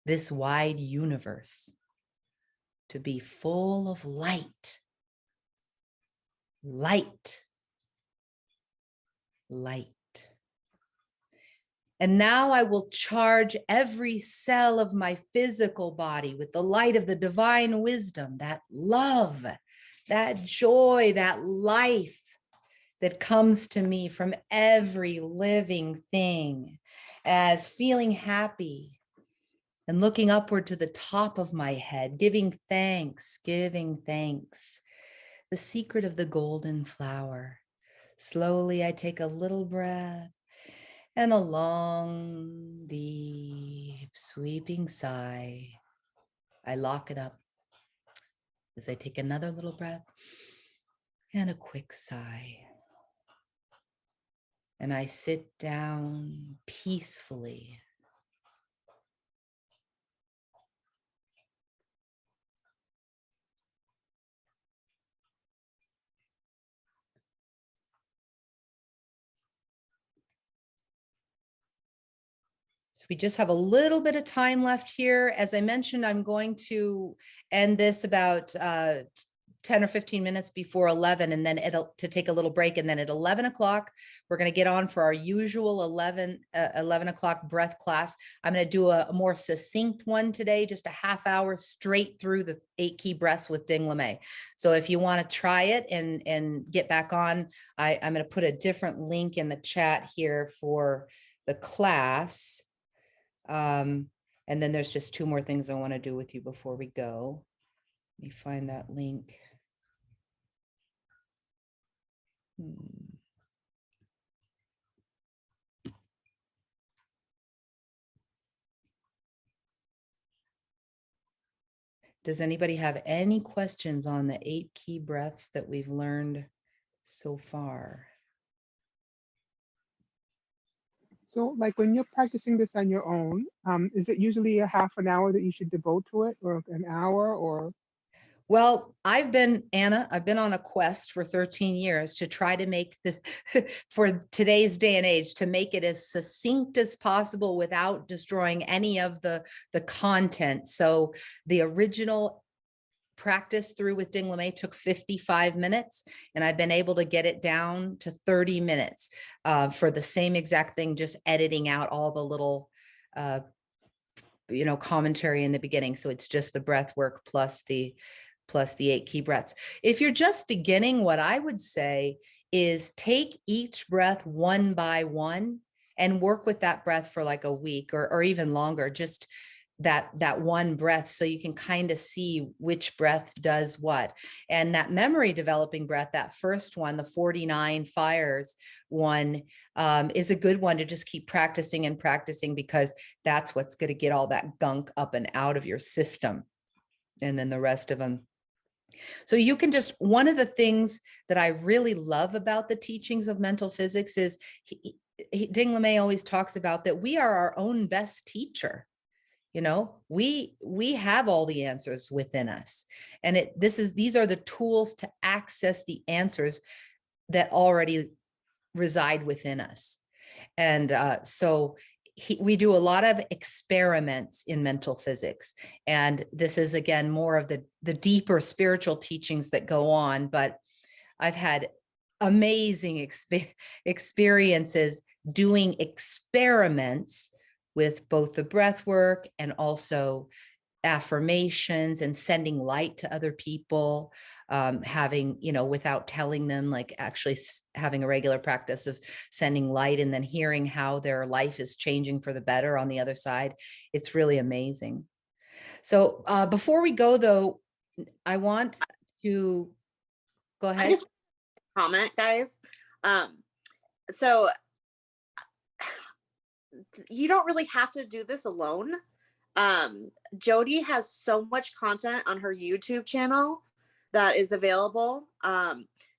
this wide universe to be full of light, light, light. And now I will charge every cell of my physical body with the light of the divine wisdom, that love, that joy, that life that comes to me from every living thing, as feeling happy and looking upward to the top of my head, giving thanks, giving thanks. The secret of the golden flower. Slowly, I take a little breath and a long, deep, sweeping sigh. I lock it up as I take another little breath and a quick sigh. And I sit down peacefully. So we just have a little bit of time left here. As I mentioned, I'm going to end this about 10 or 15 minutes before 11, and then to take a little break. And then at 11 o'clock, we're going to get on for our usual 11 o'clock breath class. I'm going to do a more succinct one today, just a half hour straight through the 8 key breaths with Ding LeMay. So if you want to try it and get back on, I'm going to put a different link in the chat here for the class. And then there's just 2 more things I want to do with you before we go. Let me find that link. Does anybody have any questions on the 8 key breaths that we've learned so far? So like when you're practicing this on your own, is it usually a half an hour that you should devote to it, or an hour, or? Well, Anna, I've been on a quest for 13 years to try to make for today's day and age, to make it as succinct as possible without destroying any of the content. So the original practice through with Ding LeMay took 55 minutes, and I've been able to get it down to 30 minutes for the same exact thing, just editing out all the little commentary in the beginning. So it's just the breath work plus the 8 key breaths. If you're just beginning, what I would say is take each breath one by one and work with that breath for like a week or even longer, just that one breath, so you can kind of see which breath does what. And that memory developing breath, that first one, the 49 fires one, is a good one to just keep practicing and practicing, because that's what's going to get all that gunk up and out of your system. And then the rest of them. So you can just, one of the things that I really love about the teachings of mental physics is Ding LeMay always talks about that we are our own best teacher. We have all the answers within us, and these are the tools to access the answers that already reside within us. And so we do a lot of experiments in mental physics, and this is again more of the deeper spiritual teachings that go on. But I've had amazing experiences doing experiments with both the breath work and also affirmations and sending light to other people, having, without telling them, like actually having a regular practice of sending light and then hearing how their life is changing for the better on the other side. It's really amazing. So before we go though, I want to go ahead. I just comment, guys. So you don't really have to do this alone. Jody has so much content on her YouTube channel that is available.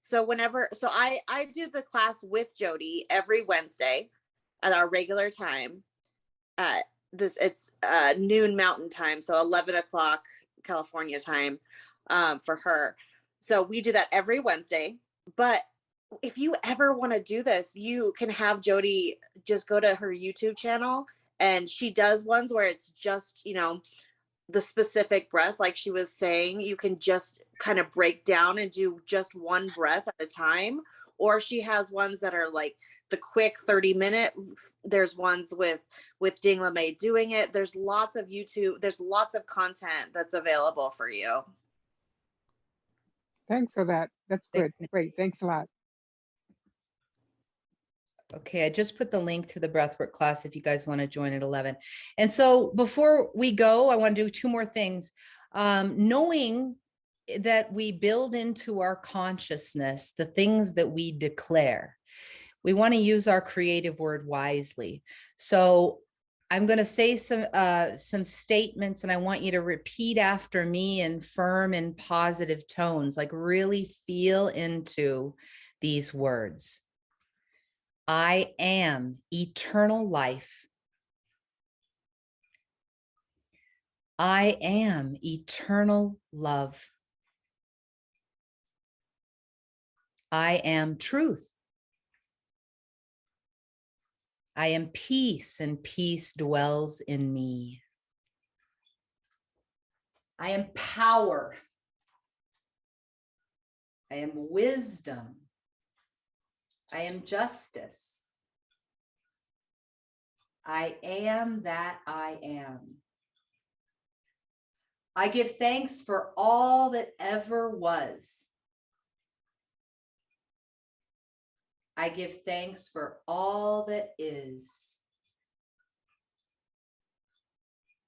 So I do the class with Jody every Wednesday at our regular time. It's noon Mountain time, so 11 o'clock California time for her. So we do that every Wednesday. But if you ever want to do this, you can have Jody just go to her YouTube channel And she does ones where it's just, the specific breath, like she was saying, you can just kind of break down and do just one breath at a time. Or she has ones that are like the quick 30-minute. There's ones with Ding LeMay doing it. There's lots of YouTube. There's lots of content that's available for you. Thanks for that. That's good. Great. Thanks a lot. Okay, I just put the link to the breathwork class if you guys want to join at 11. And so before we go, I want to do two more things. Knowing that we build into our consciousness the things that we declare, we want to use our creative word wisely. So I'm going to say some statements, and I want you to repeat after me in firm and positive tones, like really feel into these words. I am eternal life. I am eternal love. I am truth. I am peace, and peace dwells in me. I am power. I am wisdom. I am justice. I am that I am. I give thanks for all that ever was. I give thanks for all that is.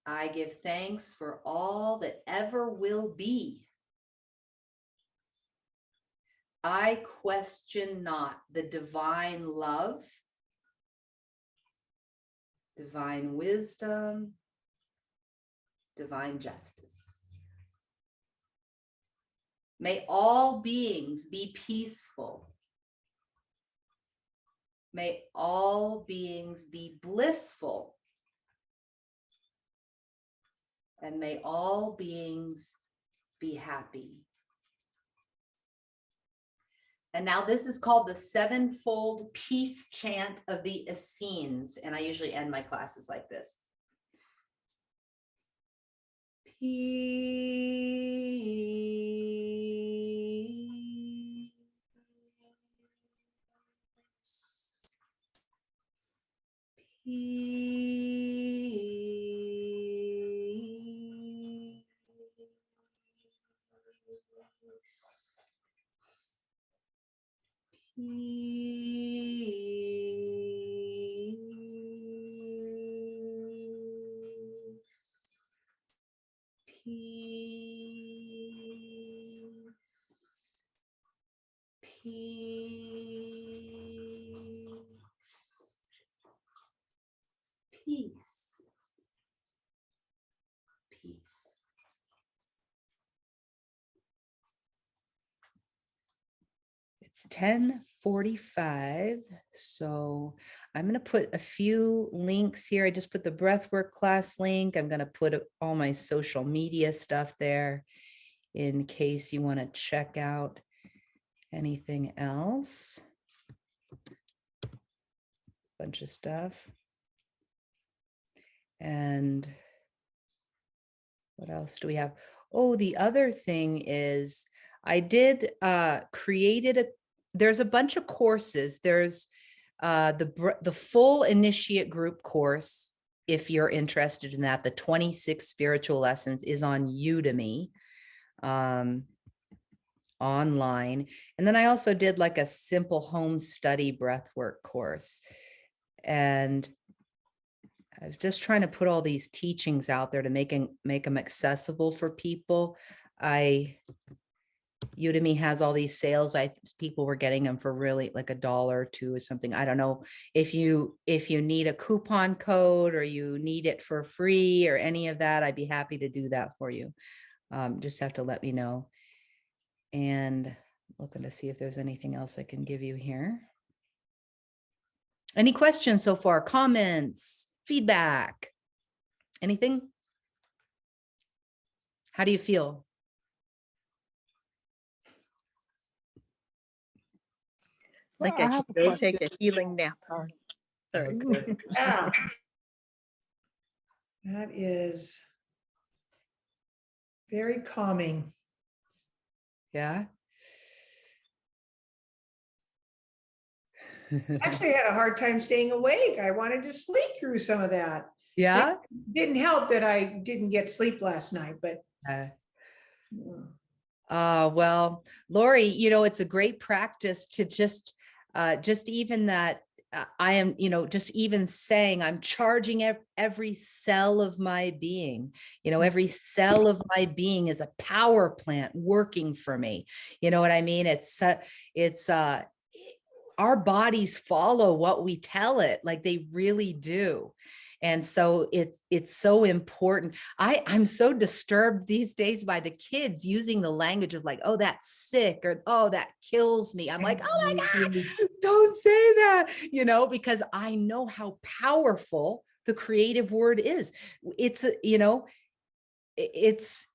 I give thanks for all that ever will be. I question not the divine love, divine wisdom, divine justice. May all beings be peaceful. May all beings be blissful. And may all beings be happy. And now this is called the sevenfold peace chant of the Essenes. And I usually end my classes like this. Peace. Peace. Peace. It's 10:45, so I'm going to put a few links here. I just put the breathwork class link. I'm going to put all my social media stuff there in case you want to check out anything else. Bunch of stuff. And what else do we have? Oh, the other thing is I did there's a bunch of courses. There's the full initiate group course. If you're interested in that, the 26 spiritual lessons is on Udemy online. And then I also did like a simple home study breathwork course. And I was just trying to put all these teachings out there to make them accessible for people. Udemy has all these sales. People were getting them for really like $1 or $2 or something. I don't know if you need a coupon code or you need it for free or any of that. I'd be happy to do that for you. Just have to let me know. And looking to see if there's anything else I can give you here. Any questions so far? Comments, feedback, anything? How do you feel? Like I I have should a go take question. a healing nap. Sorry. Sorry. Yeah. That is very calming. Yeah. Actually, I had a hard time staying awake. I wanted to sleep through some of that. Yeah. It didn't help that I didn't get sleep last night, but Well, Lori, it's a great practice to just even that I am, just even saying I'm charging every cell of my being, every cell of my being is a power plant working for me. You know what I mean? It's our bodies follow what we tell it, like they really do. And so it's so important. I'm so disturbed these days by the kids using the language of like, oh, that's sick, or oh, that kills me. I'm like, oh my God, don't say that, because I know how powerful the creative word is. It's, it's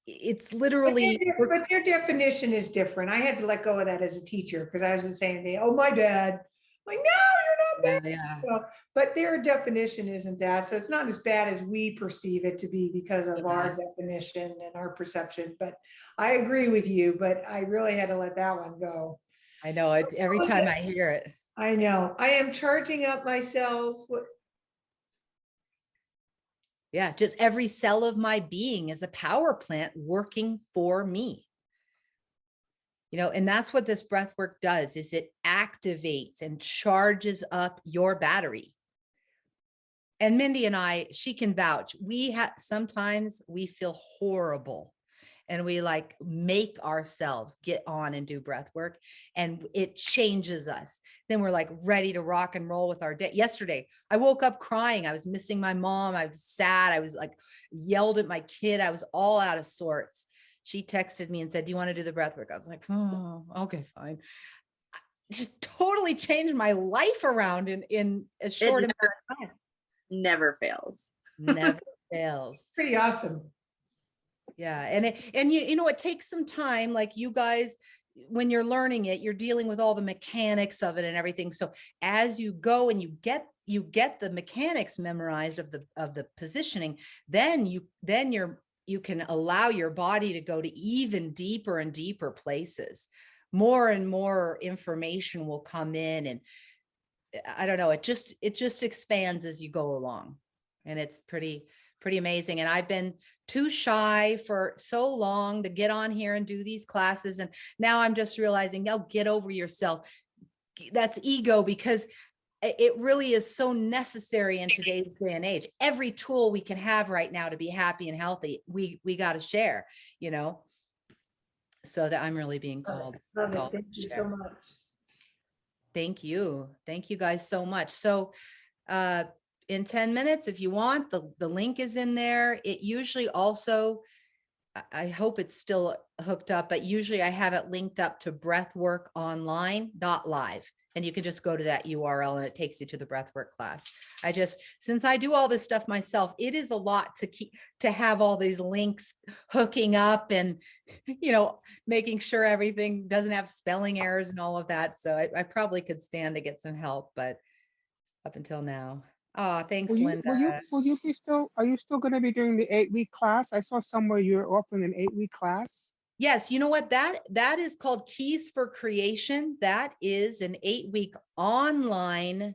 literally. But their definition is different. I had to let go of that as a teacher because I was the same thing. Oh, my dad. Like, no, you're not bad. Yeah. Well, but their definition isn't that. So it's not as bad as we perceive it to be because of our definition and our perception. But I agree with you, but I really had to let that one go. I know it every time I hear it. I know. I am charging up my cells. Yeah, just every cell of my being is a power plant working for me. And that's what this breath work does, is it activates and charges up your battery. And Mindy and she can vouch. Sometimes we feel horrible and we like make ourselves get on and do breath work, and it changes us. Then we're like ready to rock and roll with our day. Yesterday, I woke up crying. I was missing my mom. I was sad. I was like yelled at my kid. I was all out of sorts. She texted me and said, do you want to do the breath work? I was like, oh, okay, fine. Just totally changed my life around in a short amount of time. Never fails. Never fails. Pretty awesome. Yeah. And it takes some time, like you guys, when you're learning it, you're dealing with all the mechanics of it and everything. So as you go and you get the mechanics memorized of the positioning, then you can allow your body to go to even deeper and deeper places. More and more information will come in, and I don't know, it just expands as you go along, and it's pretty amazing. And I've been too shy for so long to get on here and do these classes, and now I'm just realizing, get over yourself. That's ego, because it really is so necessary in today's day and age. Every tool we can have right now to be happy and healthy, we got to share, so that I'm really being called. Love it. Thank you so much. Thank you. Thank you guys so much. So in 10 minutes, if you want, the link is in there. It usually also, I hope it's still hooked up, but usually I have it linked up to breathworkonline.live. And you can just go to that URL and it takes you to the breathwork class. Since I do all this stuff myself, it is a lot to have all these links hooking up and, making sure everything doesn't have spelling errors and all of that. So I probably could stand to get some help, but up until now. Oh, thanks, Linda. Are you still going to be doing the 8-week class? I saw somewhere you're offering an 8-week class. Yes, you know what? That is called Keys for Creation. That is an 8-week online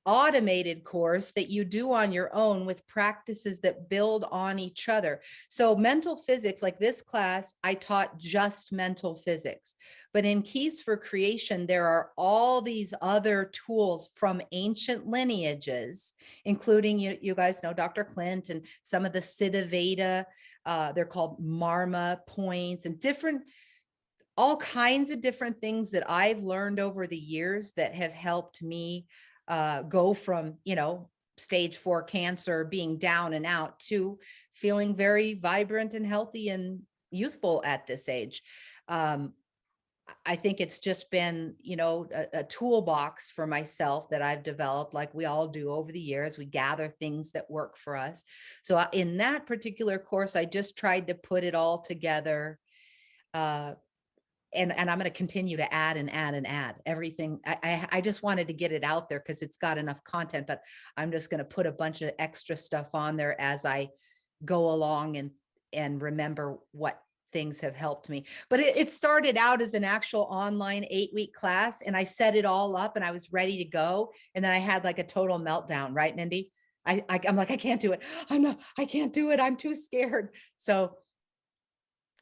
automated course that you do on your own with practices that build on each other. So mental physics, like this class, I taught just mental physics. But in Keys for Creation, there are all these other tools from ancient lineages, including, you guys know Dr. Clint and some of the Siddha Veda, they're called Marma points, and all kinds of different things that I've learned over the years that have helped me go from, stage 4 cancer, being down and out, to feeling very vibrant and healthy and youthful at this age. I think it's just been, a toolbox for myself that I've developed, like we all do over the years. We gather things that work for us. So in that particular course, I just tried to put it all together and I'm going to continue to add and add and add everything. I just wanted to get it out there because it's got enough content, but I'm just going to put a bunch of extra stuff on there as I go along and remember what things have helped me. But it started out as an actual online 8-week class, and I set it all up and I was ready to go. And then I had like a total meltdown, right, Mindy? I'm like, I can't do it. I can't do it. I'm too scared. So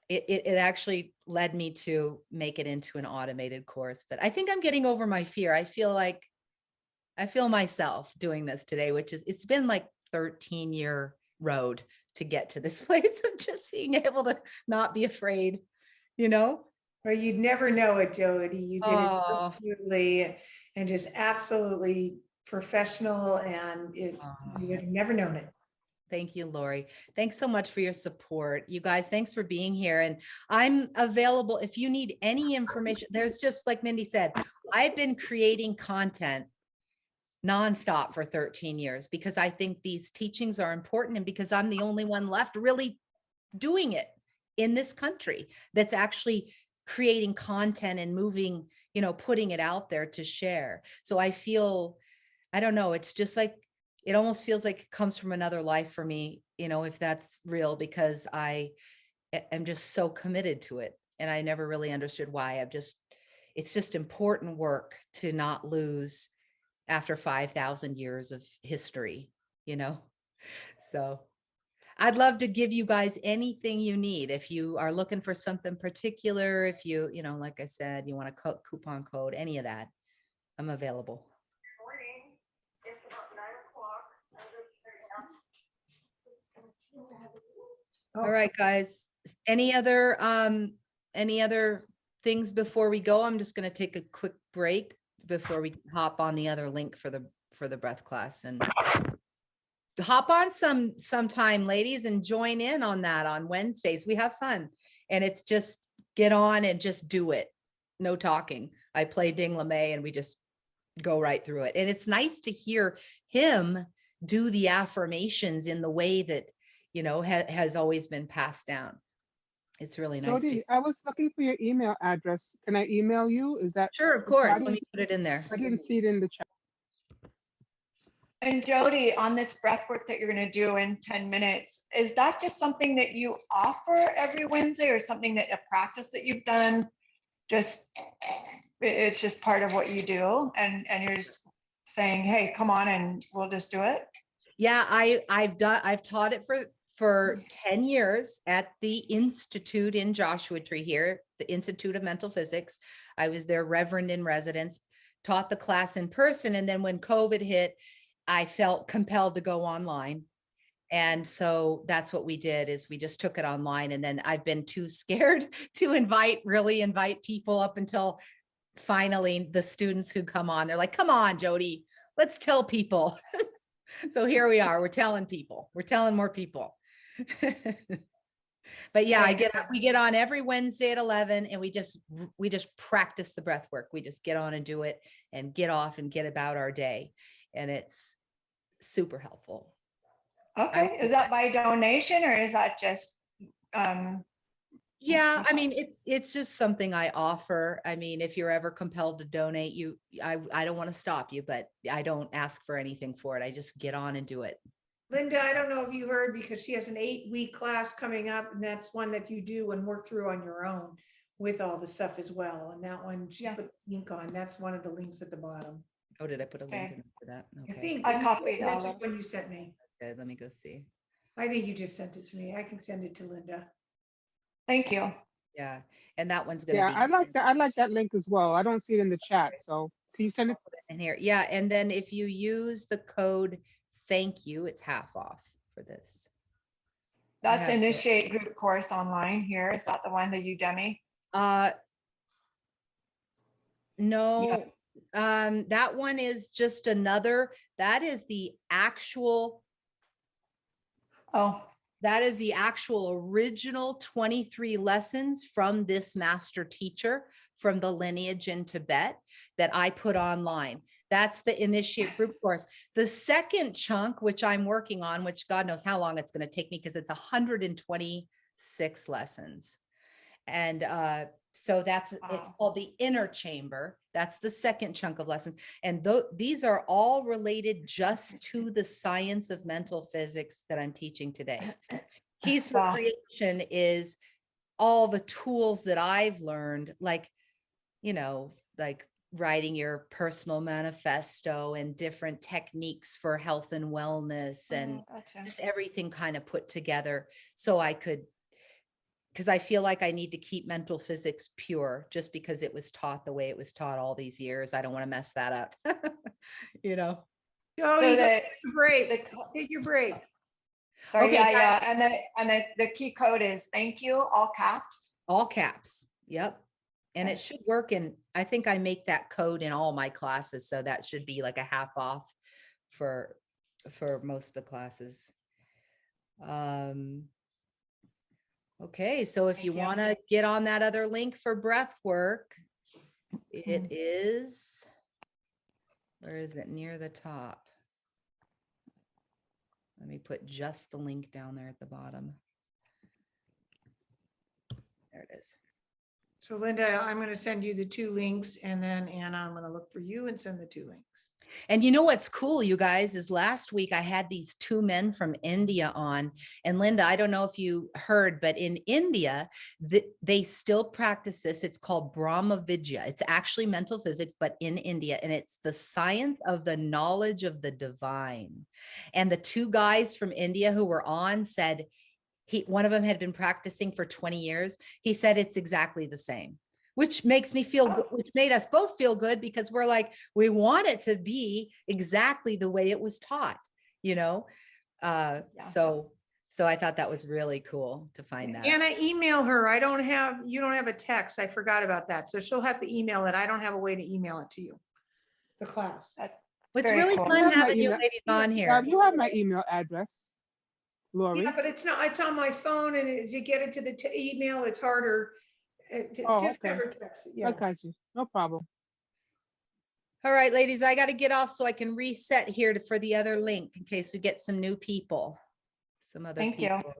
it actually led me to make it into an automated course. But I think I'm getting over my fear. I feel myself doing this today, which is, it's been like 13-year road to get to this place of just being able to not be afraid, you know? Or you'd never know it, Jody. You did it Oh. so smoothly and just absolutely professional, and you would have never known it. Thank you, Lori. Thanks so much for your support. You guys, thanks for being here. And I'm available if you need any information. There's just, like Mindy said, I've been creating content nonstop for 13 years because I think these teachings are important, and because I'm the only one left really doing it in this country that's actually creating content and moving, you know, putting it out there to share. So I feel, I don't know, it's just like, it almost feels like it comes from another life for me, you know, if that's real, because I am just so committed to it. And I never really understood why. It's just important work to not lose after 5,000 years of history, you know? So I'd love to give you guys anything you need. If you are looking for something particular, if you know, like I said, you want a coupon code, any of that, I'm available. All right, guys. Any other things before we go? I'm just going to take a quick break before we hop on the other link for the breath class, and hop on sometime, ladies, and join in on that on Wednesdays. We have fun, and it's just get on and just do it. No talking. I play Ding LeMay and we just go right through it. And it's nice to hear him do the affirmations in the way that, you know, has always been passed down. It's really nice. Jody, I was looking for your email address. Can I email you? Is that? Sure, of course. Let me put it in there. I didn't see it in the chat. And Jody, on this breath work that you're going to do in 10 minutes, is that just something that you offer every Wednesday, or something that a practice that you've done? It's just part of what you do, and you're just saying, hey, come on and we'll just do it. Yeah, I've taught it for 10 years at the Institute in Joshua Tree here, the Institute of Mental Physics. I was their reverend in residence, taught the class in person. And then when COVID hit, I felt compelled to go online. And so that's what we did, is we just took it online. And then I've been too scared to really invite people up until finally the students who come on, they're like, come on, Jody, let's tell people. So here we are, we're telling people, we're telling more people. But yeah, we get on every Wednesday at 11, and we just practice the breath work. We just get on and do it and get off and get about our day. And it's super helpful. Okay. Is that by donation, or is that just, yeah, I mean, it's just something I offer. I mean, if you're ever compelled to donate, I don't want to stop you, but I don't ask for anything for it. I just get on and do it. Linda, I don't know if you heard, because she has an 8-week class coming up, and that's one that you do and work through on your own with all the stuff as well. And that one she put the link on. That's one of the links at the bottom. Oh, did I put a link in for that? I Okay. think I copied that's all of when you sent me. Okay, let me go see. I think you just sent it to me. I can send it to Linda. thank you. Yeah, and that one's gonna Yeah, be I like that link as well. I don't see it in the chat. So can you send it? in here. Yeah, and then if you use the code thank you, it's half off for this. That's Initiate Group Course online here. Is that the one, the Udemy? No, that one is just another, that is the actual Oh, original 23 lessons from this master teacher from the lineage in Tibet that I put online. That's the Initiate Group Course. The second chunk, which I'm working on, which God knows how long it's going to take me, because it's 126 lessons. And So it's Wow. called the inner chamber. That's the second chunk of lessons. And these are all related just to the science of mental physics that I'm teaching today. Keys for Wow. Creation is all the tools that I've learned, like, like writing your personal manifesto and different techniques for health and wellness and Gotcha. just everything kind of put together so I could, because I feel like I need to keep mental physics pure just because it was taught the way it was taught all these years. I don't want to mess that up. Jody, So go the, take a break. the Take your break. sorry, Okay, yeah, guys. yeah, and the key code is thank you, all caps. All caps. Yep. And it should work. And I think I make that code in all my classes. So that should be like a half off for most of the classes. Okay. So if you Thank you. want to get on that other link for breath work, it is, where is it? Near the top. Let me put just the link down there at the bottom. There it is. So Linda, I'm going to send you the 2 links, and then Anna, I'm going to look for you and send the 2 links. And you know what's cool, you guys, is last week I had these 2 men from India on. And Linda, I don't know if you heard, but in India, they still practice this. It's called Brahma Vidya. It's actually mental physics, but in India. And it's the science of the knowledge of the divine. And the 2 guys from India who were on said, one of them had been practicing for 20 years. He said it's exactly the same, which makes me feel good, which made us both feel good because we're like, we want it to be exactly the way it was taught, Yeah. So I thought that was really cool to find that. Anna, email her. You don't have a text. I forgot about that. So she'll have to email it. I don't have a way to email it to you. The class. It's very really cool. fun You have my having you email. ladies on here. You have my email address, Lori. Yeah, but it's on my phone, and to get it to the email, it's harder. Oh, Just okay. never text it. I Yeah. got you. No problem. All right, ladies, I got to get off so I can reset here for the other link in case we get some new people, some other Thank people. you.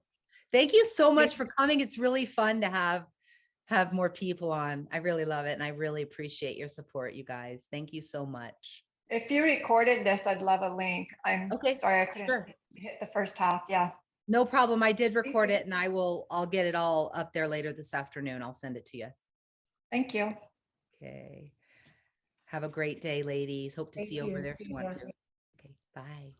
Thank you so much for coming. It's really fun to have more people on. I really love it. And I really appreciate your support, you guys. Thank you so much. If you recorded this, I'd love a link. I'm Okay, sorry I couldn't sure. hit the first half. Yeah. No problem. I did record you. it and I'll get it all up there later this afternoon. I'll send it to you. Thank you. Okay. Have a great day, ladies. Hope to Thank see you over you. there if See you want ya. to. Okay, bye.